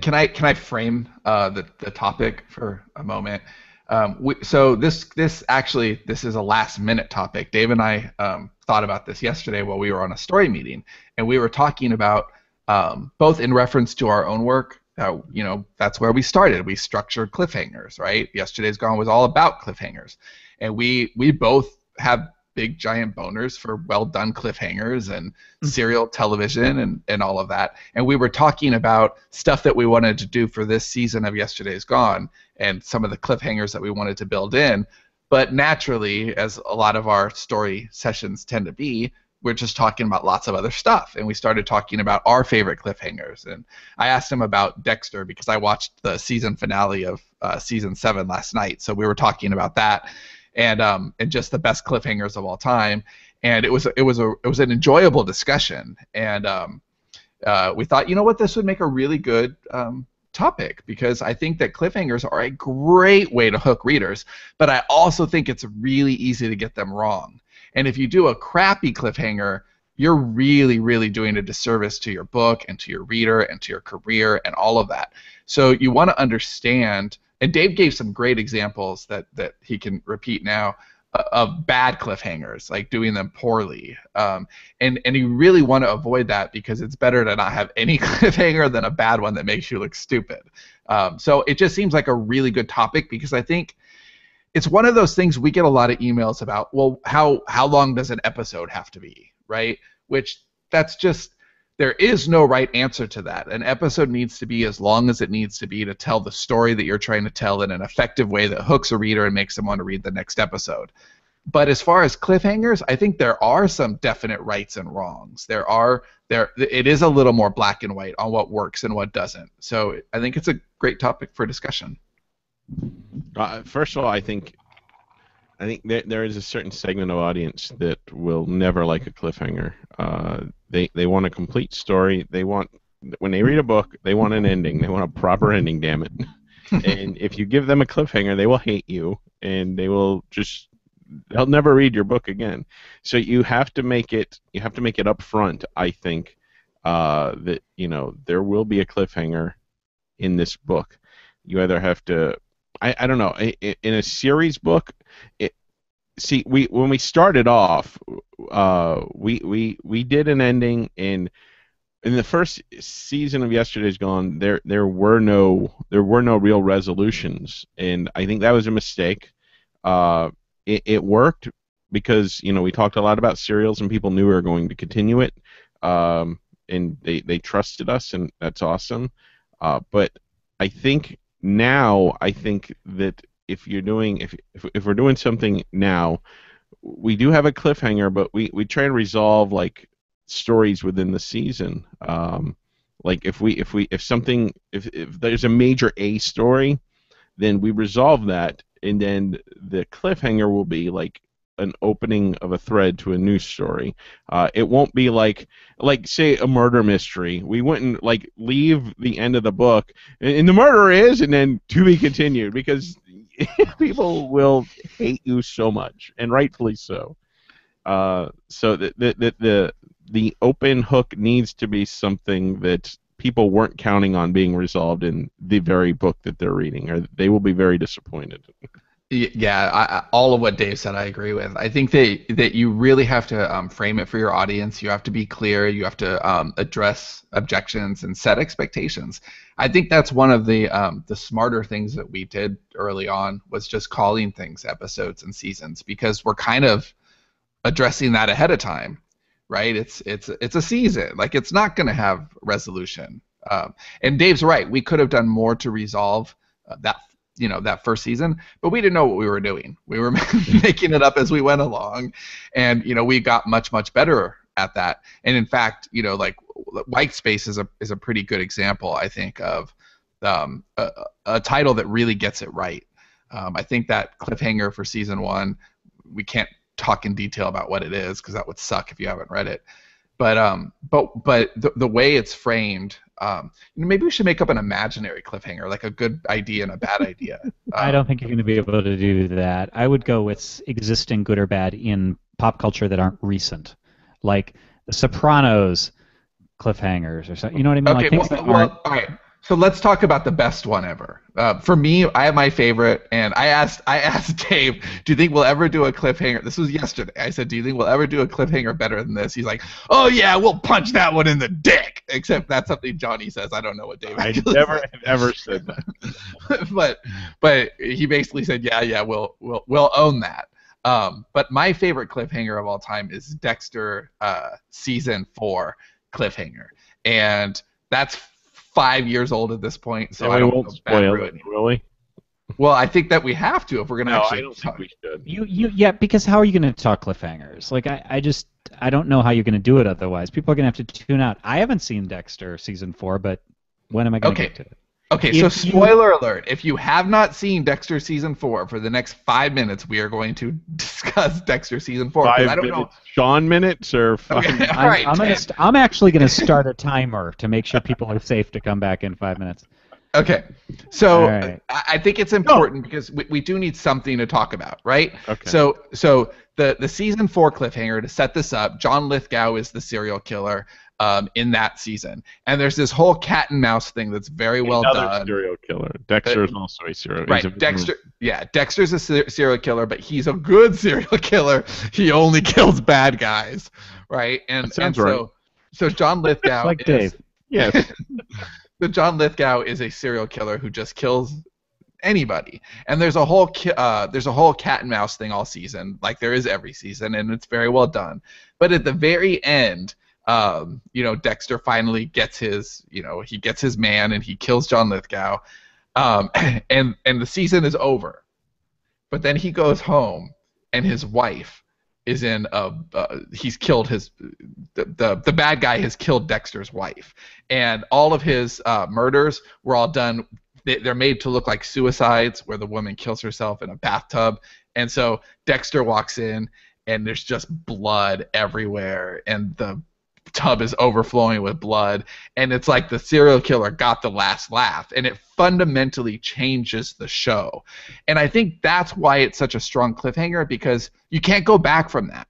Can I frame the topic for a moment? So this is a last minute topic. Dave and I thought about this yesterday while we were on a story meeting, and we were talking about both in reference to our own work. That's where we started. We structured cliffhangers, right? Yesterday's Gone was all about cliffhangers, and we both have big giant boners for well done cliffhangers and serial television and all of that. And we were talking about stuff that we wanted to do for this season of Yesterday's Gone and some of the cliffhangers that we wanted to build in. But naturally, as a lot of our story sessions tend to be, we're just talking about lots of other stuff. And we started talking about our favorite cliffhangers. And I asked him about Dexter because I watched the season finale of season 7 last night. So we were talking about that and just the best cliffhangers of all time. And it was an enjoyable discussion. And we thought, you know what, this would make a really good topic, because I think that cliffhangers are a great way to hook readers, but I also think it's really easy to get them wrong. And if you do a crappy cliffhanger, you're really, really doing a disservice to your book and to your reader and to your career and all of that. So you want to understand, and Dave gave some great examples that he can repeat now, of bad cliffhangers, like doing them poorly. And you really want to avoid that, because it's better to not have any cliffhanger than a bad one that makes you look stupid. So it just seems like a really good topic, because I think it's one of those things we get a lot of emails about, well, how long does an episode have to be, right? Which that's just, there is no right answer to that. An episode needs to be as long as it needs to be to tell the story that you're trying to tell in an effective way that hooks a reader and makes them want to read the next episode. But as far as cliffhangers, I think there are some definite rights and wrongs. It is a little more black and white on what works and what doesn't. So I think it's a great topic for discussion.
First of all, I think there is a certain segment of audience that will never like a cliffhanger. They want a complete story. When they read a book, they want an ending. They want a proper ending, damn it. And if you give them a cliffhanger, they will hate you, and they'll never read your book again. So you have to make it up front, I think, that there will be a cliffhanger in this book. You either have to, I don't know, in a series book, when we started off, we did an ending, and in the first season of Yesterday's Gone, there were no real resolutions, and I think that was a mistake. It worked because we talked a lot about serials, and people knew we were going to continue it, and they trusted us, and that's awesome. But I think that if we're doing something now, we do have a cliffhanger, but we try to resolve like stories within the season. Like if there's a major A story, then we resolve that, and then the cliffhanger will be like an opening of a thread to a new story. It won't be like say a murder mystery. We wouldn't like leave the end of the book and the murderer is, and then to be continued, because people will hate you so much, and rightfully so. So the open hook needs to be something that people weren't counting on being resolved in the very book that they're reading, or they will be very disappointed.
Yeah, all of what Dave said I agree with. I think that you really have to frame it for your audience. You have to be clear. You have to address objections and set expectations. I think that's one of the smarter things that we did early on, was just calling things episodes and seasons, because we're kind of addressing that ahead of time, right? It's a season. Like, it's not going to have resolution. And Dave's right. We could have done more to resolve that first season, but we didn't know what we were doing. We were making it up as we went along, and we got much better at that. And in fact, like White Space is a pretty good example, I think, of a title that really gets it right. I think that cliffhanger for season 1, we can't talk in detail about what it is, because that would suck if you haven't read it. But the way it's framed, maybe we should make up an imaginary cliffhanger, like a good idea and a bad idea.
I don't think you're going to be able to do that. I would go with existing good or bad in pop culture that aren't recent, like The Sopranos cliffhangers or something. You know what I mean?
Okay,
like things that aren't.
all right. So let's talk about the best one ever. For me, I have my favorite, and I asked Dave, do you think we'll ever do a cliffhanger? This was yesterday. I said, do you think we'll ever do a cliffhanger better than this? He's like, oh yeah, we'll punch that one in the dick. Except that's something Johnny says. I don't know what Dave.
I never have ever said that.
but he basically said, yeah, we'll own that. But my favorite cliffhanger of all time is Dexter season 4 cliffhanger, and that's 5 years old at this point, so I don't
won't spoil it, really.
Well, I think that we have to if we're gonna actually.
I don't think we should.
Yeah, because how are you going to talk cliffhangers? Like I don't know how you're going to do it otherwise. People are going to have to tune out. I haven't seen Dexter season 4, but when am I going to get to it?
Okay, so spoiler alert. If you have not seen Dexter Season 4, for the next 5 minutes, we are going to discuss Dexter Season 4.
5
I don't
minutes,
know.
Sean minutes, or 5
Okay,
minutes?
all right,
I'm actually going to start a timer to make sure people are safe to come back in 5 minutes.
Okay, so
right.
I think it's important because we do need something to talk about, right?
Okay.
So the Season 4 cliffhanger, to set this up, John Lithgow is the serial killer in that season. And there's this whole cat and mouse thing that's very well done.
Serial killer. Dexter is also a serial killer.
Right, Dexter's a serial killer, but he's a good serial killer. He only kills bad guys, right? And
right.
So John Lithgow
like Dave.
Yes.
So John Lithgow is a serial killer who just kills anybody. And there's a whole cat and mouse thing all season, like there is every season, and it's very well done. But at the very end, Dexter finally gets his man, and he kills John Lithgow, and the season is over. But then he goes home, and his wife is in he's killed the bad guy has killed Dexter's wife, and all of his murders were all done. They're made to look like suicides, where the woman kills herself in a bathtub, and so Dexter walks in, and there's just blood everywhere, and the tub is overflowing with blood, and it's like the serial killer got the last laugh, and it fundamentally changes the show. And I think that's why it's such a strong cliffhanger, because you can't go back from that.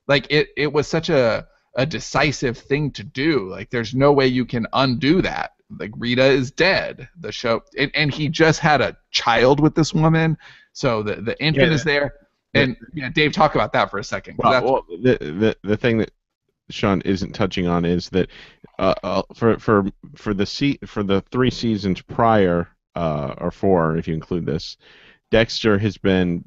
Like it was such a decisive thing to do. Like there's no way you can undo that. Like Rita is dead. The show, and he just had a child with this woman, so the infant is there. And Dave, talk about that for a second.
Well, the thing that Sean isn't touching on is that for the 3 seasons prior, or 4 if you include this, Dexter has been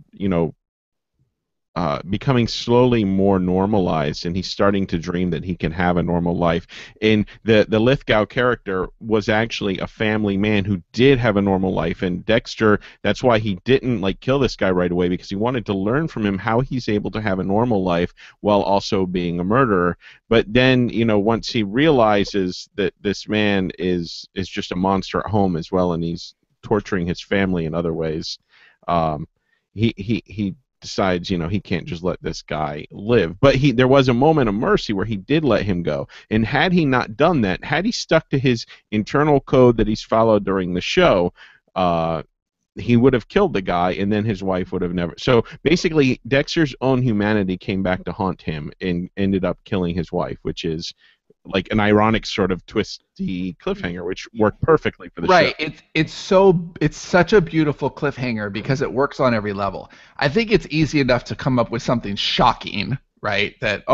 becoming slowly more normalized, and he's starting to dream that he can have a normal life. And the Lithgow character was actually a family man who did have a normal life, and Dexter, that's why he didn't kill this guy right away, because he wanted to learn from him how he's able to have a normal life while also being a murderer. But then, once he realizes that this man is just a monster at home as well, and he's torturing his family in other ways, he decides, he can't just let this guy live. But there was a moment of mercy where he did let him go. And had he not done that, had he stuck to his internal code that he's followed during the show, he would have killed the guy, and then his wife would have never. So basically, Dexter's own humanity came back to haunt him and ended up killing his wife, which is like an ironic sort of twisty cliffhanger, which worked perfectly for the show.
Right. It's such a beautiful cliffhanger because it works on every level. I think it's easy enough to come up with something shocking, right? But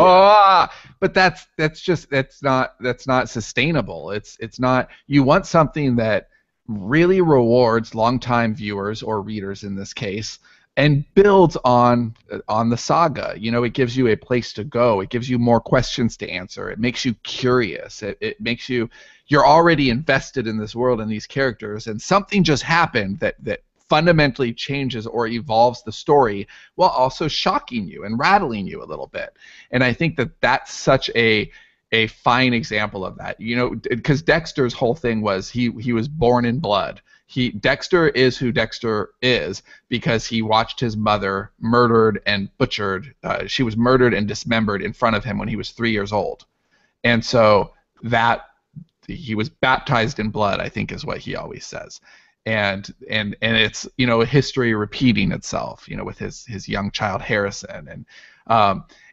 that's not sustainable. It's not. You want something that really rewards longtime viewers or readers in this case, and builds on the saga. It gives you a place to go. It gives you more questions to answer. It makes you curious. It makes you're already invested in this world and these characters, and something just happened that fundamentally changes or evolves the story while also shocking you and rattling you a little bit. And I think that that's such a fine example of that. Because Dexter's whole thing was he was born in blood. Dexter is who Dexter is because he watched his mother murdered and butchered. She was murdered and dismembered in front of him when he was 3 years old. And so that he was baptized in blood, I think is what he always says. And it's, you know, history repeating itself, you know, with his young child Harrison.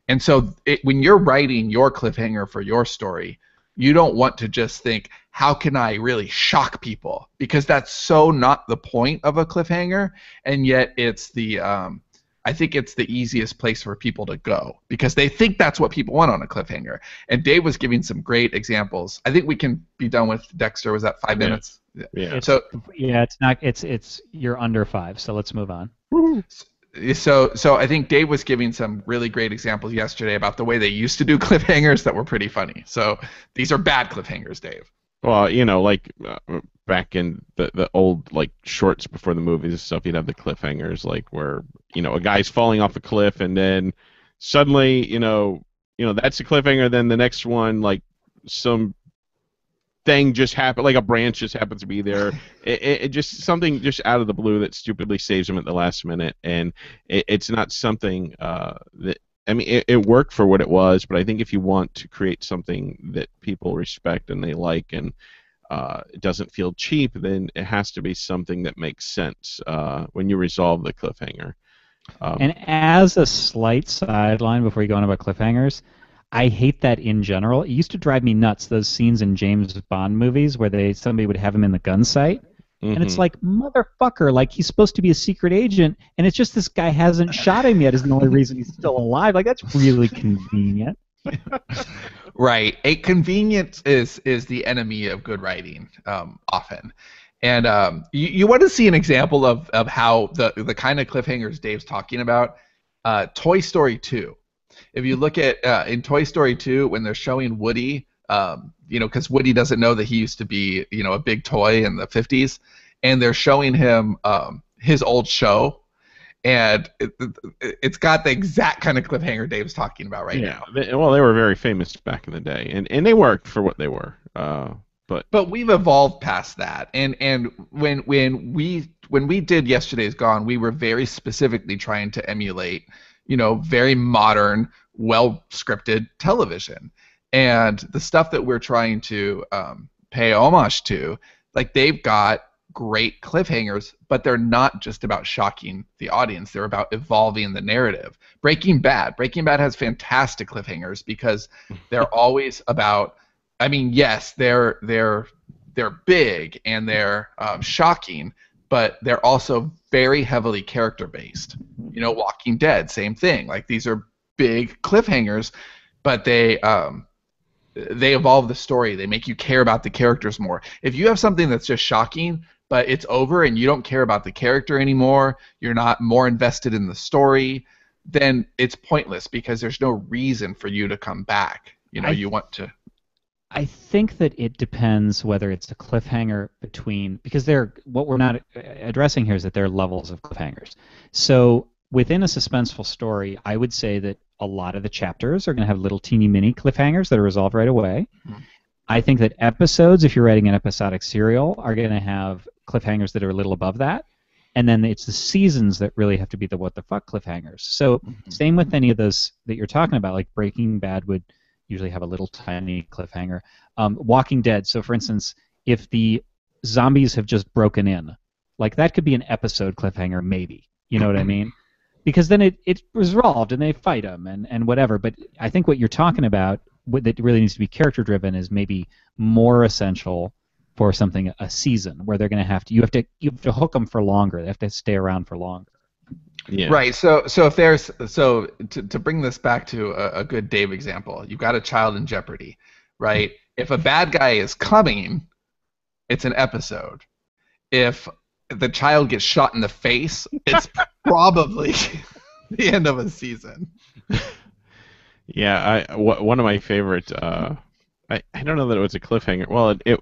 And so when you're writing your cliffhanger for your story, you don't want to just think, how can I really shock people? Because that's so not the point of a cliffhanger, and yet it's the I think it's the easiest place for people to go because they think that's what people want on a cliffhanger. And Dave was giving some great examples. I think we can be done with Dexter. Was that 5 minutes?
Yeah.
It's not. It's you're under 5. So let's move on.
So I think Dave was giving some really great examples yesterday about the way they used to do cliffhangers that were pretty funny. So these are bad cliffhangers, Dave.
Well, you know, like back in the old like shorts before the movies and stuff, you'd have the cliffhangers like where, you know, a guy's falling off a cliff and then suddenly, you know that's the cliffhanger. Then the next one, like some thing just happened, like a branch just happens to be there. It just something just out of the blue that stupidly saves him at the last minute, and it's not something that. I mean, it worked for what it was, but I think if you want to create something that people respect and they like and it doesn't feel cheap, then it has to be something that makes sense when you resolve the cliffhanger.
And as a slight sideline before you go on about cliffhangers, I hate that in general. It used to drive me nuts, those scenes in James Bond movies where somebody would have him in the gun sight. And it's like, motherfucker, like he's supposed to be a secret agent, and it's just this guy hasn't shot him yet is the only reason he's still alive. Like, that's really convenient.
Right. A convenience is the enemy of good writing, often. And you want to see an example of how the kind of cliffhangers Dave's talking about? Toy Story 2. If you look at in Toy Story 2, when they're showing Woody, because Woody doesn't know that he used to be, a big toy in the 50s, and they're showing him his old show, and it's got the exact kind of cliffhanger Dave's talking about now.
They were very famous back in the day, and they worked for what they were. But
we've evolved past that, and when we did Yesterday's Gone, we were very specifically trying to emulate, very modern, well scripted television. And the stuff that we're trying to pay homage to, like, they've got great cliffhangers, but they're not just about shocking the audience. They're about evolving the narrative. Breaking Bad has fantastic cliffhangers because they're always about. I mean, yes, they're big and they're shocking, but they're also very heavily character based. Walking Dead, same thing. Like, these are big cliffhangers, but they evolve the story. They make you care about the characters more. If you have something that's just shocking, but it's over and you don't care about the character anymore, you're not more invested in the story, then it's pointless because there's no reason for you to come back. You want to.
I think that it depends whether it's a cliffhanger because what we're not addressing here is that there are levels of cliffhangers. So within a suspenseful story, I would say that a lot of the chapters are going to have little teeny mini cliffhangers that are resolved right away. Mm-hmm. I think that episodes, if you're writing an episodic serial, are going to have cliffhangers that are a little above that. And then it's the seasons that really have to be the what the fuck cliffhangers. So same with any of those that you're talking about, like Breaking Bad would usually have a little tiny cliffhanger. Walking Dead, so for instance, if the zombies have just broken in, like that could be an episode cliffhanger maybe. You know what I mean? Because then it's resolved and they fight them and whatever. But I think what you're talking about, what that really needs to be character driven, is maybe more essential for something a season where they're going to have to you have to hook them for longer. They have to stay around for longer.
Yeah.
Right. So if there's to bring this back to a good Dave example, you've got a child in jeopardy, right? If a bad guy is coming, it's an episode. If the child gets shot in the face, it's probably the end of a season.
Yeah, one of my favorite. I don't know that it was a cliffhanger. Well, it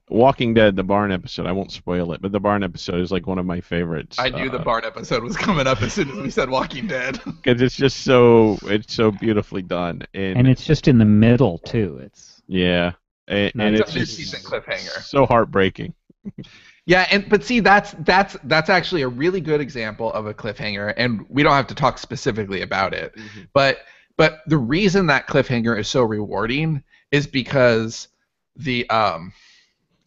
Walking Dead, the barn episode. I won't spoil it, but the barn episode is like one of my favorites.
I knew the barn episode was coming up as soon as we said Walking Dead.
Because it's just so beautifully done, and
it's just in the middle too. It's
and it's
a decent cliffhanger.
So heartbreaking.
Yeah, but see, that's actually a really good example of a cliffhanger, and we don't have to talk specifically about it. Mm-hmm. But the reason that cliffhanger is so rewarding is because the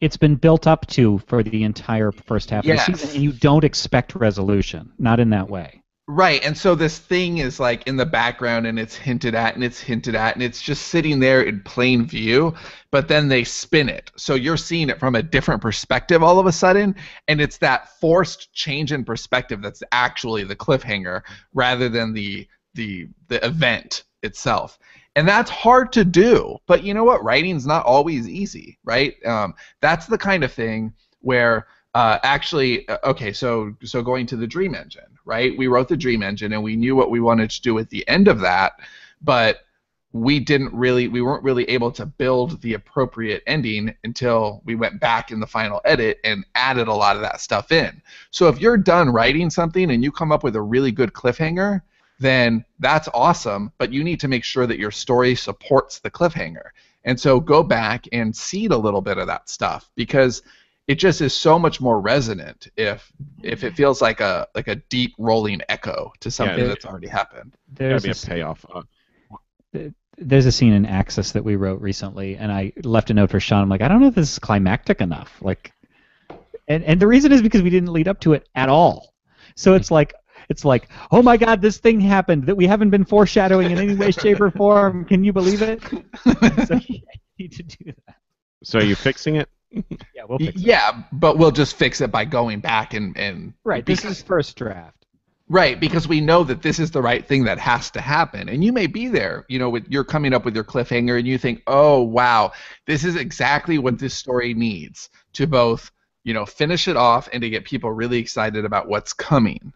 It's been built up to for the entire first half of the season, and you don't expect resolution. Not in that way.
Right, and so this thing is like in the background, and it's hinted at, and it's hinted at, and it's just sitting there in plain view, but then they spin it. So you're seeing it from a different perspective all of a sudden, and it's that forced change in perspective that's actually the cliffhanger rather than the event itself. And that's hard to do, but you know what? Writing's not always easy, right? That's the kind of thing where okay, so going to the Dream Engine, right? We wrote the Dream Engine, and we knew what we wanted to do at the end of that, but we weren't really able to build the appropriate ending until we went back in the final edit and added a lot of that stuff in. So if you're done writing something and you come up with a really good cliffhanger, then that's awesome, but you need to make sure that your story supports the cliffhanger. And so go back and seed a little bit of that stuff, because it just is so much more resonant if it feels like a deep rolling echo to something that's already happened.
There's gotta be a payoff.
There's a scene in Axis that we wrote recently, and I left a note for Sean. I'm like, I don't know if this is climactic enough. Like, and the reason is because we didn't lead up to it at all. So it's like, oh my God, this thing happened that we haven't been foreshadowing in any way, shape, or form. Can you believe it? So you need to do that.
So are you fixing it?
Yeah, we'll fix it.
Yeah, but we'll just fix it by going back and
right. This is first draft.
Right, because we know that this is the right thing that has to happen, and you may be there. You're coming up with your cliffhanger, and you think, oh wow, this is exactly what this story needs to both finish it off and to get people really excited about what's coming.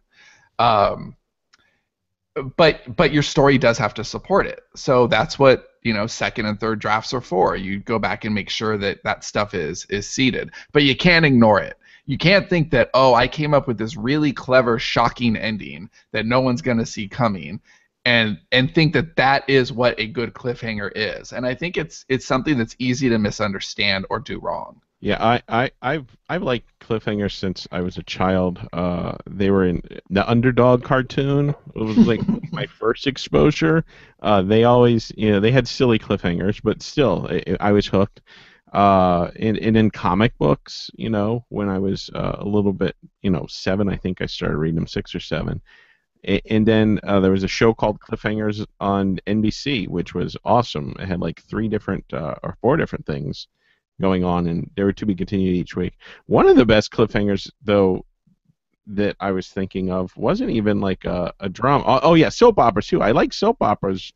But your story does have to support it. So that's what second and third drafts are for. You go back and make sure that stuff is seeded. But you can't ignore it. You can't think that, oh, I came up with this really clever, shocking ending that no one's going to see coming, and think that is what a good cliffhanger is. And I think it's something that's easy to misunderstand or do wrong.
Yeah, I've liked cliffhangers since I was a child. They were in the Underdog cartoon. It was like my first exposure. They always, they had silly cliffhangers, but still, I was hooked. And in comic books, when I was a little bit, 7, I think I started reading them, 6 or 7. And then there was a show called Cliffhangers on NBC, which was awesome. It had like 3 different or 4 different things going on, and they were to be continued each week. One of the best cliffhangers, though, that I was thinking of wasn't even like a drama. Oh yeah, soap operas too. I like soap operas,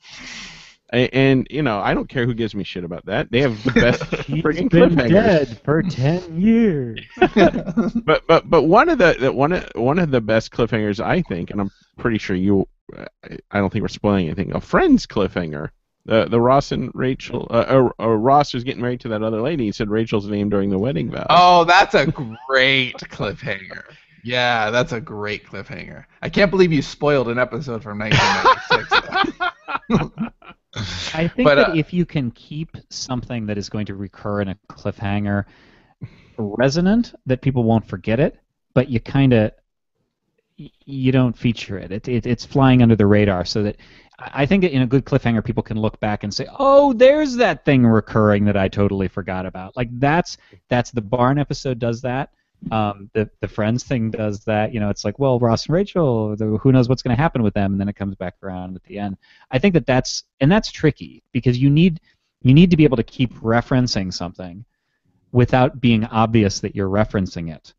and I don't care who gives me shit about that. They have the best friggin' cliffhangers.
Dead for 10 years.
but one of the best cliffhangers, I think, and I'm pretty sure I don't think we're spoiling anything. A Friends cliffhanger. The Ross and Rachel, Ross was getting married to that other lady. He said Rachel's name during the wedding vows.
Oh, that's a great cliffhanger. Yeah, that's a great cliffhanger. I can't believe you spoiled an episode from 1996.
I think that if you can keep something that is going to recur in a cliffhanger resonant, that people won't forget it, but you don't feature it. It's flying under the radar, so that I think that in a good cliffhanger, people can look back and say, "Oh, there's that thing recurring that I totally forgot about." Like that's the Barn episode does that. The Friends thing does that. It's like, well, Ross and Rachel, who knows what's going to happen with them, and then it comes back around at the end. I think that's tricky, because you need to be able to keep referencing something without being obvious that you're referencing it.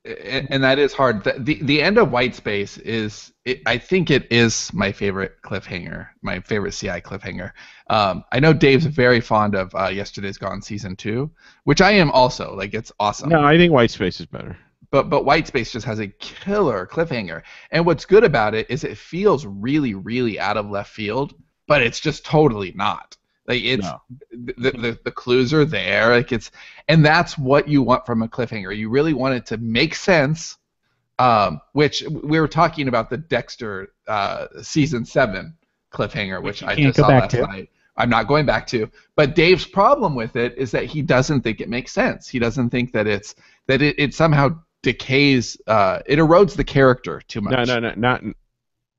And that is hard. The end of White Space I think it is my favorite cliffhanger, my favorite CI cliffhanger. I know Dave's very fond of Yesterday's Gone Season 2, which I am also. Like, it's awesome.
No, I think White Space is better.
But White Space just has a killer cliffhanger. And what's good about it is it feels really, really out of left field, but it's just totally not. Like, it's the clues are there. Like, and that's what you want from a cliffhanger. You really want it to make sense. Which we were talking about the Dexter season 7 cliffhanger, which I just saw last night. I'm not going back to. But Dave's problem with it is that he doesn't think it makes sense. He doesn't think that it somehow decays. It erodes the character too much.
No,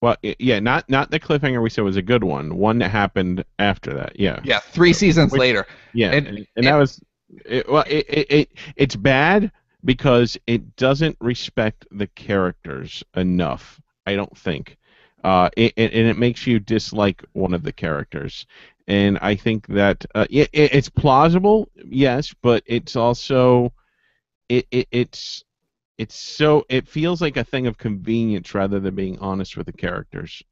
Well, yeah, not the cliffhanger we said was a good one. One that happened after that. Yeah.
Yeah, 3 seasons
Which-
later.
Yeah, and that was it's bad because it doesn't respect the characters enough. I don't think, and it makes you dislike one of the characters. And I think that it's plausible, yes, but it's also it's so it feels like a thing of convenience rather than being honest with the characters.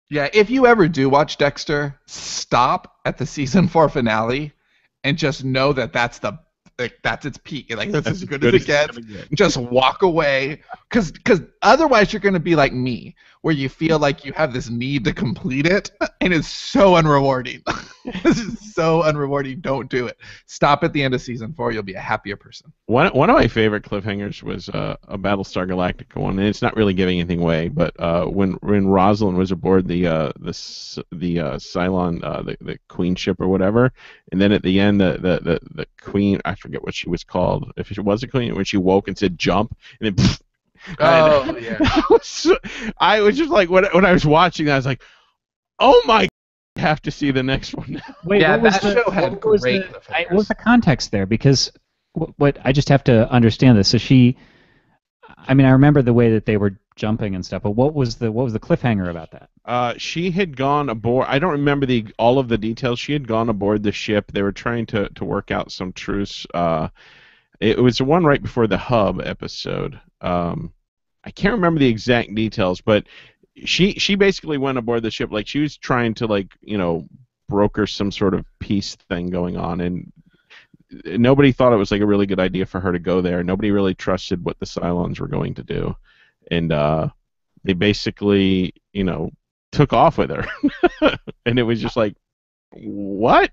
Yeah, if you ever do watch Dexter, stop at the season 4 finale and just know that that's its peak. Like that's as good as it gets. Just walk away, because otherwise you're going to be like me, where you feel like you have this need to complete it, and it's so unrewarding. This is so unrewarding. Don't do it. Stop at the end of season 4. You'll be a happier person.
One of my favorite cliffhangers was a Battlestar Galactica one, and it's not really giving anything away. But when Rosalind was aboard the Cylon, the Queen ship or whatever, and then at the end the Queen, I forget what she was called. If she was a queen, when she woke and said jump, and then.
Oh yeah.
I was just like when I was watching that, I was like, oh my. Have to see the next one now.
Wait,
Yeah,
what was
that show had
what was
great
what
cliffhangers.
was the context there? Because what I just have to understand this. So I remember the way that they were jumping and stuff, but what was the cliffhanger about that?
She had gone aboard. I don't remember all of the details. She had gone aboard the ship. They were trying to work out some truce. It was the one right before the Hub episode. I can't remember the exact details, but she basically went aboard the ship like she was trying to broker some sort of peace thing going on, and nobody thought it was like a really good idea for her to go there. Nobody really trusted what the Cylons were going to do, and they basically took off with her, and it was just like, what?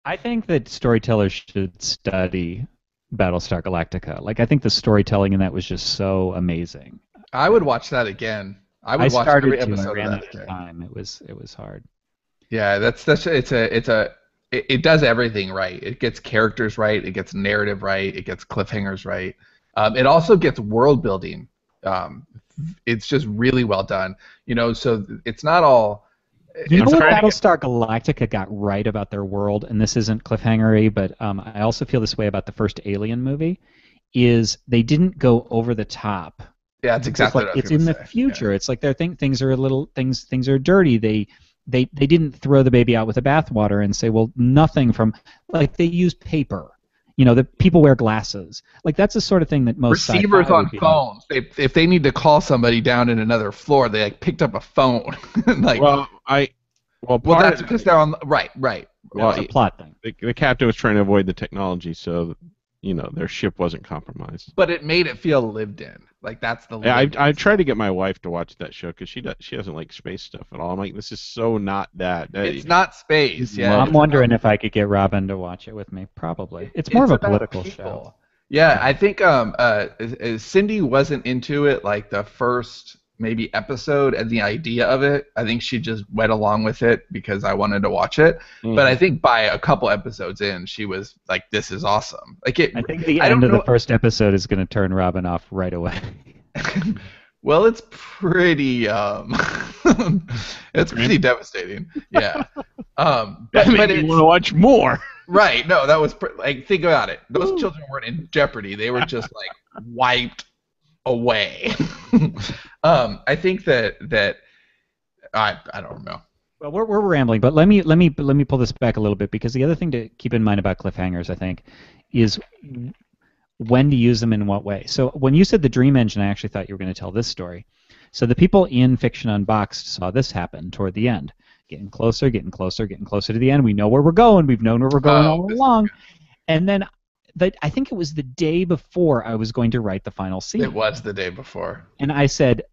I think that storytellers should study Battlestar Galactica. Like I think the storytelling in that was just so amazing.
I would watch that again. I would watch
started
every
to.
episode
I ran
of
out
that
of
again.
time. It was hard.
Yeah, it does everything right. It gets characters right. It gets narrative right. It gets cliffhangers right. It also gets world building. It's just really well done. So it's not all.
You know
I'm
what
trying to
Battlestar Galactica got right about their world, and this isn't cliffhangery, but I also feel this way about the first Alien movie, is they didn't go over the top.
Yeah, it's exactly what I was
it's in the
gonna say.
future. It's like things are a little things are dirty. They didn't throw the baby out with the bathwater and say, well, nothing from like they use paper. The people wear glasses. Like that's the sort of thing that most
Receivers
sci-fi
on
would be
phones. If they need to call somebody down in another floor, they picked up a phone.
Well,
that's because they're on right.
Well,
It's a plot thing.
the captain was trying to avoid the technology, so their ship wasn't compromised.
But it made it feel lived in. Like that's the.
Yeah, I tried to get my wife to watch that show because she doesn't like space stuff at all. I'm like, this is so not that.
It's not space. Yeah,
I'm wondering if I could get Robin to watch it with me. Probably. It's more of a
about
political
people.
show.
Yeah, I think Cindy wasn't into it like the first maybe episode and the idea of it. I think she just went along with it because I wanted to watch it. But I think by a couple episodes in, she was like, "This is awesome." I
think the end of the first episode is going to turn Robin off right away.
Well, it's pretty it's pretty devastating. Yeah.
That made me want to watch more.
Right. No, that was think about it. Those children weren't in jeopardy. They were just wiped away. I think that I don't know.
Well, we're rambling, but let me pull this back a little bit because the other thing to keep in mind about cliffhangers, I think, is when to use them in what way. So when you said the dream engine, I actually thought you were going to tell this story. So the people in Fiction Unboxed saw this happen toward the end, getting closer to the end. We know where we're going. We've known where we're going all along, and then. I think it was the day before I was going to write the final scene.
It was the day before.
And I said,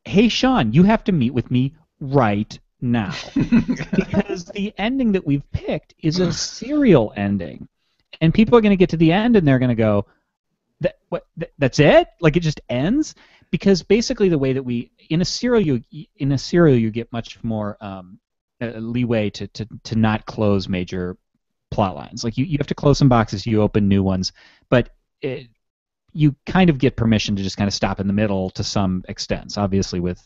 hey, Sean, you have to meet with me right now. Because the ending that we've picked is a serial ending. And people are going to get to the end and they're going to go, that's it? Like it just ends? Because basically the way that in a serial you get much more leeway to not close major plot lines. Like you have to close some boxes, you open new ones, but you kind of get permission to just kind of stop in the middle to some extent. Obviously with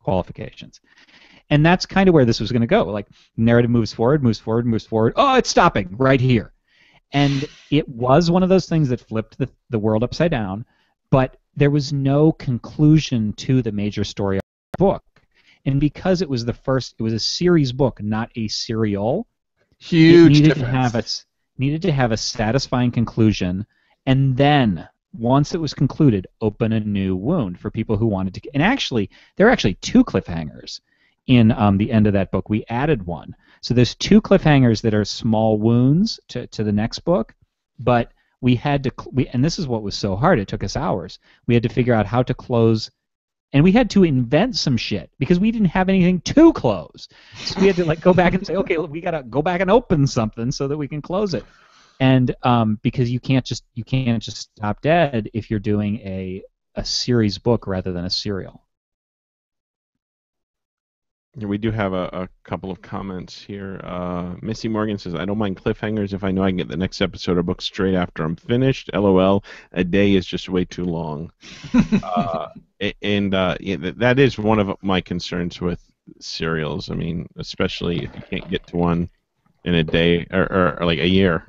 qualifications. And that's kind of where this was going to go. Like, narrative moves forward, moves forward, moves forward. Oh, it's stopping right here. And it was one of those things that flipped the world upside down, but there was no conclusion to the major story of the book. And because it was it was a series book, not a serial.
Huge
it
difference.
Needed to have a satisfying conclusion, and then once it was concluded, open a new wound for people who wanted to. And actually, there are actually 2 cliffhangers in the end of that book. We added one. So there's 2 cliffhangers that are small wounds to the next book, but we had to, and this is what was so hard, it took us hours. We had to figure out how to close, and we had to invent some shit because we didn't have anything to close. So we had to like go back and say, okay, we got to go back and open something so that we can close it. And because you can't just stop dead if you're doing a series book rather than a serial.
We do have a couple of comments here. Missy Morgan says, I don't mind cliffhangers if I know I can get the next episode or book straight after I'm finished. LOL, a day is just way too long. That is one of my concerns with serials. I mean, especially if you can't get to one in a day or like a year.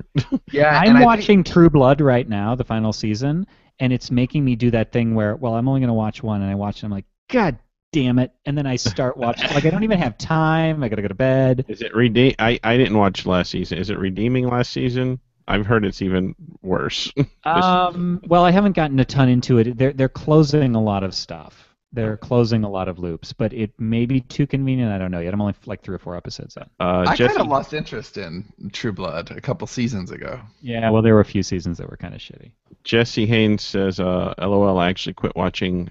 Yeah,
I'm watching True Blood right now, the final season, and it's making me do that thing where, well, I'm only going to watch one, and I watch it, and I'm like, God damn it, and then I start watching. Like, I don't even have time. I got to go to bed.
Is it I didn't watch last season. Is it redeeming last season? I've heard it's even worse.
Well, I haven't gotten a ton into it. They're closing a lot of stuff. They're closing a lot of loops, but it may be too convenient. I don't know yet. I'm only like 3 or 4 episodes in.
I kind of lost interest in True Blood a couple seasons ago.
Yeah, well, there were a few seasons that were kind of shitty.
Jesse Haynes says, LOL, I actually quit watching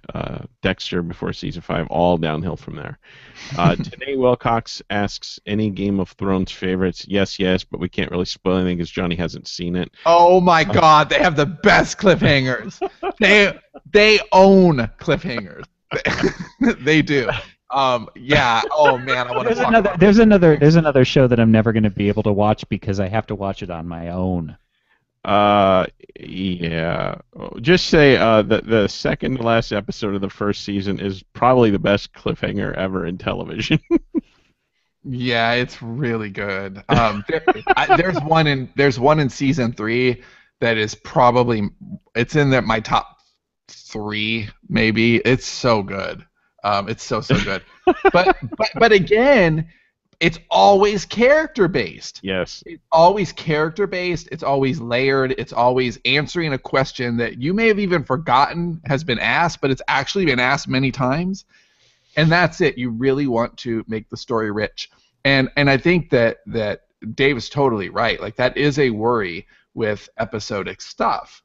Dexter before season 5, all downhill from there. Today Wilcox asks, any Game of Thrones favorites? Yes, but we can't really spoil anything because Johnny hasn't seen it.
Oh my God, they have the best cliffhangers. They own cliffhangers. They do. Yeah. Oh man, I want to talk about
There's another show that I'm never going to be able to watch because I have to watch it on my own.
Yeah. Just say the second to last episode of the first season is probably the best cliffhanger ever in television.
Yeah, it's really good. There's one in season 3 that is probably in my top 3 maybe. It's so good. It's so good. But again, it's always character based.
Yes.
It's always character based. It's always layered. It's always answering a question that you may have even forgotten has been asked, but it's actually been asked many times. And that's it. You really want to make the story rich. And I think that Dave is totally right. Like, that is a worry with episodic stuff.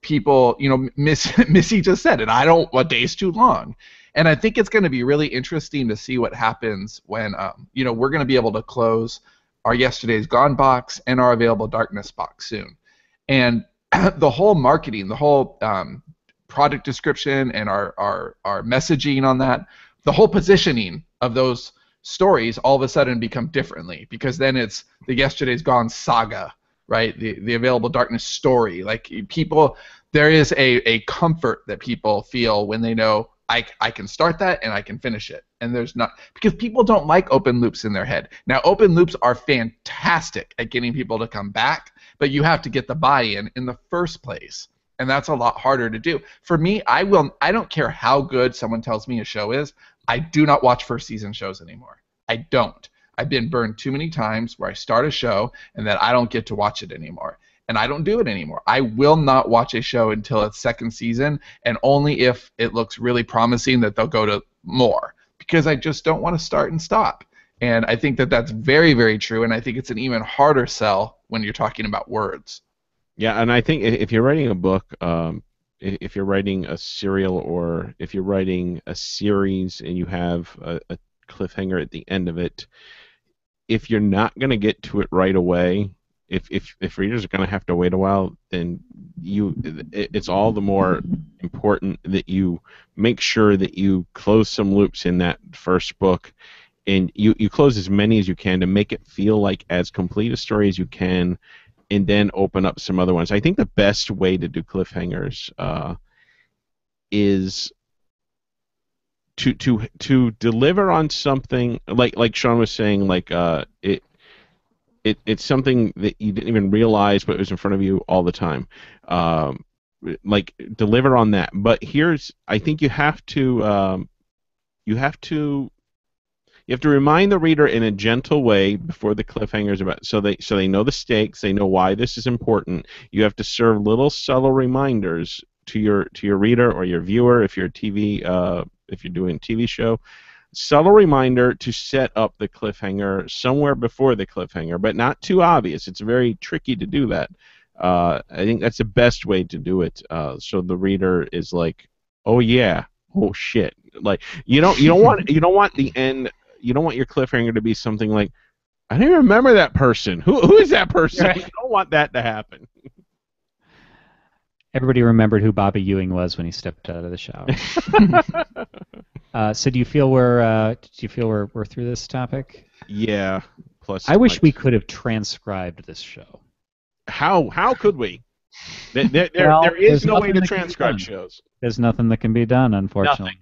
People, Missy just said it. A day's too long. And I think it's going to be really interesting to see what happens when, we're going to be able to close our Yesterday's Gone box and our Available Darkness box soon. And the whole marketing, the whole product description and our messaging on that, the whole positioning of those stories all of a sudden become differently, because then it's the Yesterday's Gone saga, right? The Available Darkness story. Like, people, there is a comfort that people feel when they know I can start that and I can finish it. And there's not, because people don't like open loops in their head. Now, open loops are fantastic at getting people to come back, but you have to get the buy-in in the first place. And that's a lot harder to do. For me, I don't care how good someone tells me a show is. I do not watch first season shows anymore. I don't. I've been burned too many times where I start a show and then I don't get to watch it anymore. And I don't do it anymore. I will not watch a show until its second season, and only if it looks really promising that they'll go to more, because I just don't want to start and stop. And I think that that's very, very true, and I think it's an even harder sell when you're talking about words.
Yeah, and I think if you're writing a book, if you're writing a serial or if you're writing a series and you have a cliffhanger at the end of it, if you're not going to get to it right away, if readers are going to have to wait a while, then it's all the more important that you make sure that you close some loops in that first book, and you close as many as you can to make it feel like as complete a story as you can, and then open up some other ones. I think the best way to do cliffhangers is to deliver on something like Sean was saying, like it's something that you didn't even realize, but it was in front of you all the time. Like deliver on that. But I think you have to remind the reader in a gentle way before the cliffhangers so they know the stakes, they know why this is important. You have to serve little subtle reminders to your reader or your viewer if you're if you're doing a TV show. Subtle reminder to set up the cliffhanger somewhere before the cliffhanger, but not too obvious. It's very tricky to do that. I think that's the best way to do it. So the reader is like, oh yeah, oh shit. Like you don't want the end. You don't want your cliffhanger to be something like, I don't even remember that person. Who is that person?
Right.
You don't want that to happen.
Everybody remembered who Bobby Ewing was when he stepped out of the shower. So do you feel we're through this topic?
Yeah. Plus,
I wish we could have transcribed this show.
How could we? There is no way to transcribe shows.
There's nothing that can be done, unfortunately.
Nothing.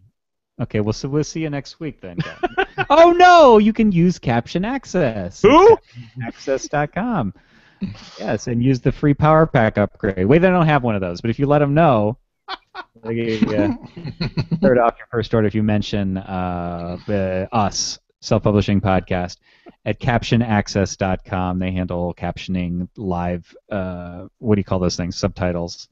Okay, well, so we'll see you next week then. Oh no, you can use Caption Access.
Who?
CaptionAccess.com. Yes, and use the free Power Pack upgrade. Wait, they don't have one of those, but if you let them know, they'll give you third off your first order if you mention us, Self-Publishing Podcast, at CaptionAccess.com. They handle captioning, live, what do you call those things? Subtitles,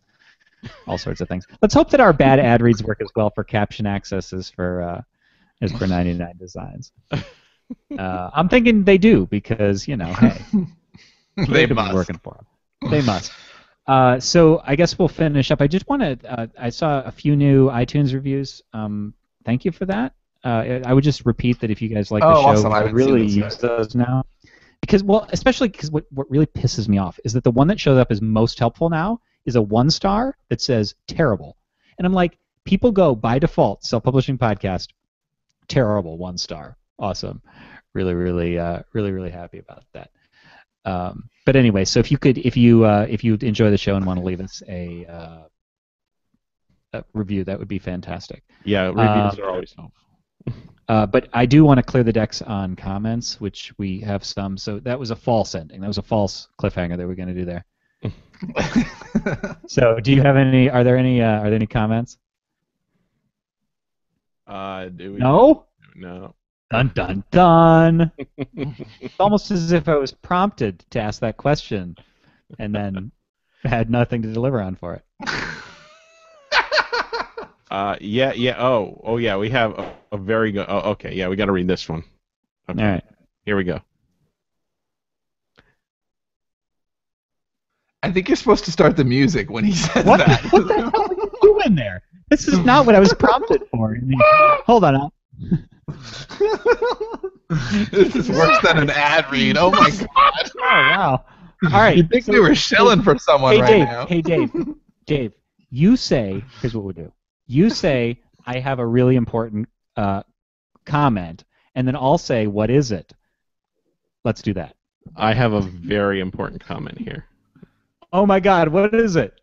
all sorts of things. Let's hope that our bad ad reads work as well for Caption Access as for 99 Designs. I'm thinking they do because, hey.
They must.
Be working for them. They must. So I guess we'll finish up. I just want to. I saw a few new iTunes reviews. Thank you for that. I would just repeat that if you guys like the show,
awesome.
I really use those now. Because, especially because what really pisses me off is that the one that shows up as most helpful now is a 1-star that says terrible, and I'm like, people go by default Self-Publishing Podcast, terrible 1-star, awesome, really happy about that. But anyway, so if you enjoy the show and want to leave us a review, that would be fantastic.
Yeah, reviews are always helpful.
But I do want to clear the decks on comments, which we have some. So that was a false ending. That was a false cliffhanger that we're going to do there. So, do you have any? Are there any comments? No.
No.
Dun dun dun. It's almost as if I was prompted to ask that question, and then had nothing to deliver on for it.
Yeah. Oh, yeah. We have a very good. Oh, okay. Yeah, we got to read this one. Okay.
All right.
Here we go.
I think you're supposed to start the music when he says
What
that.
What the hell are you doing there? This is not what I was prompted for. Hold on.
This is worse than an ad read. Oh my god.
Oh wow. All right.
You think we were shelling for someone now?
Hey Dave. You say, here's what we'll do. You say, I have a really important comment, and then I'll say, what is it? Let's do that.
I have a very important comment here.
Oh my God, what is it?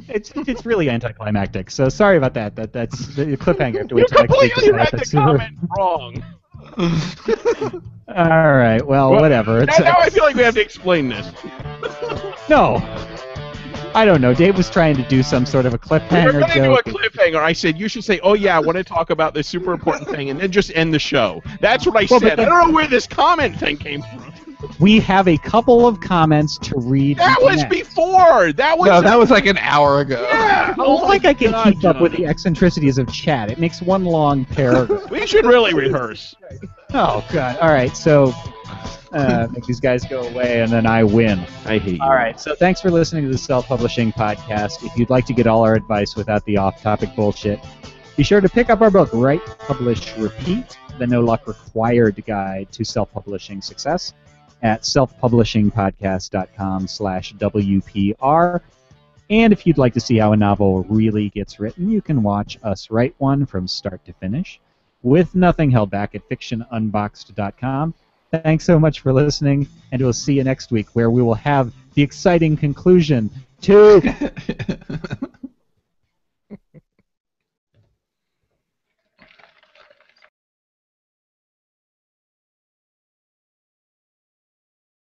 It's really anticlimactic. So sorry about that. That's the cliffhanger. Have to wait till next week.
You completely read the comment wrong.
All right. Well, whatever.
Now I feel like we have to explain this.
No. I don't know. Dave was trying to do some sort of a cliffhanger
We're going to do
joke.
a cliffhanger. I said you should say, "Oh yeah, I want to talk about this super important thing," and then just end the show. That's what I said. I don't know where this comment thing came from.
We have a couple of comments to read.
That was
next.
before. That was
like an hour ago.
Yeah.
I don't think I can keep up with the eccentricities of chat. It makes one long paragraph.
We should really rehearse.
Oh God! All right, so make these guys go away, and then I win.
I hate you.
All right, so thanks for listening to the Self-Publishing Podcast. If you'd like to get all our advice without the off-topic bullshit, be sure to pick up our book, Write, Publish, Repeat, the No Luck Required Guide to Self-Publishing Success, at selfpublishingpodcast.com/WPR. And if you'd like to see how a novel really gets written, you can watch us write one from start to finish with nothing held back at fictionunboxed.com. Thanks so much for listening, and we'll see you next week where we will have the exciting conclusion to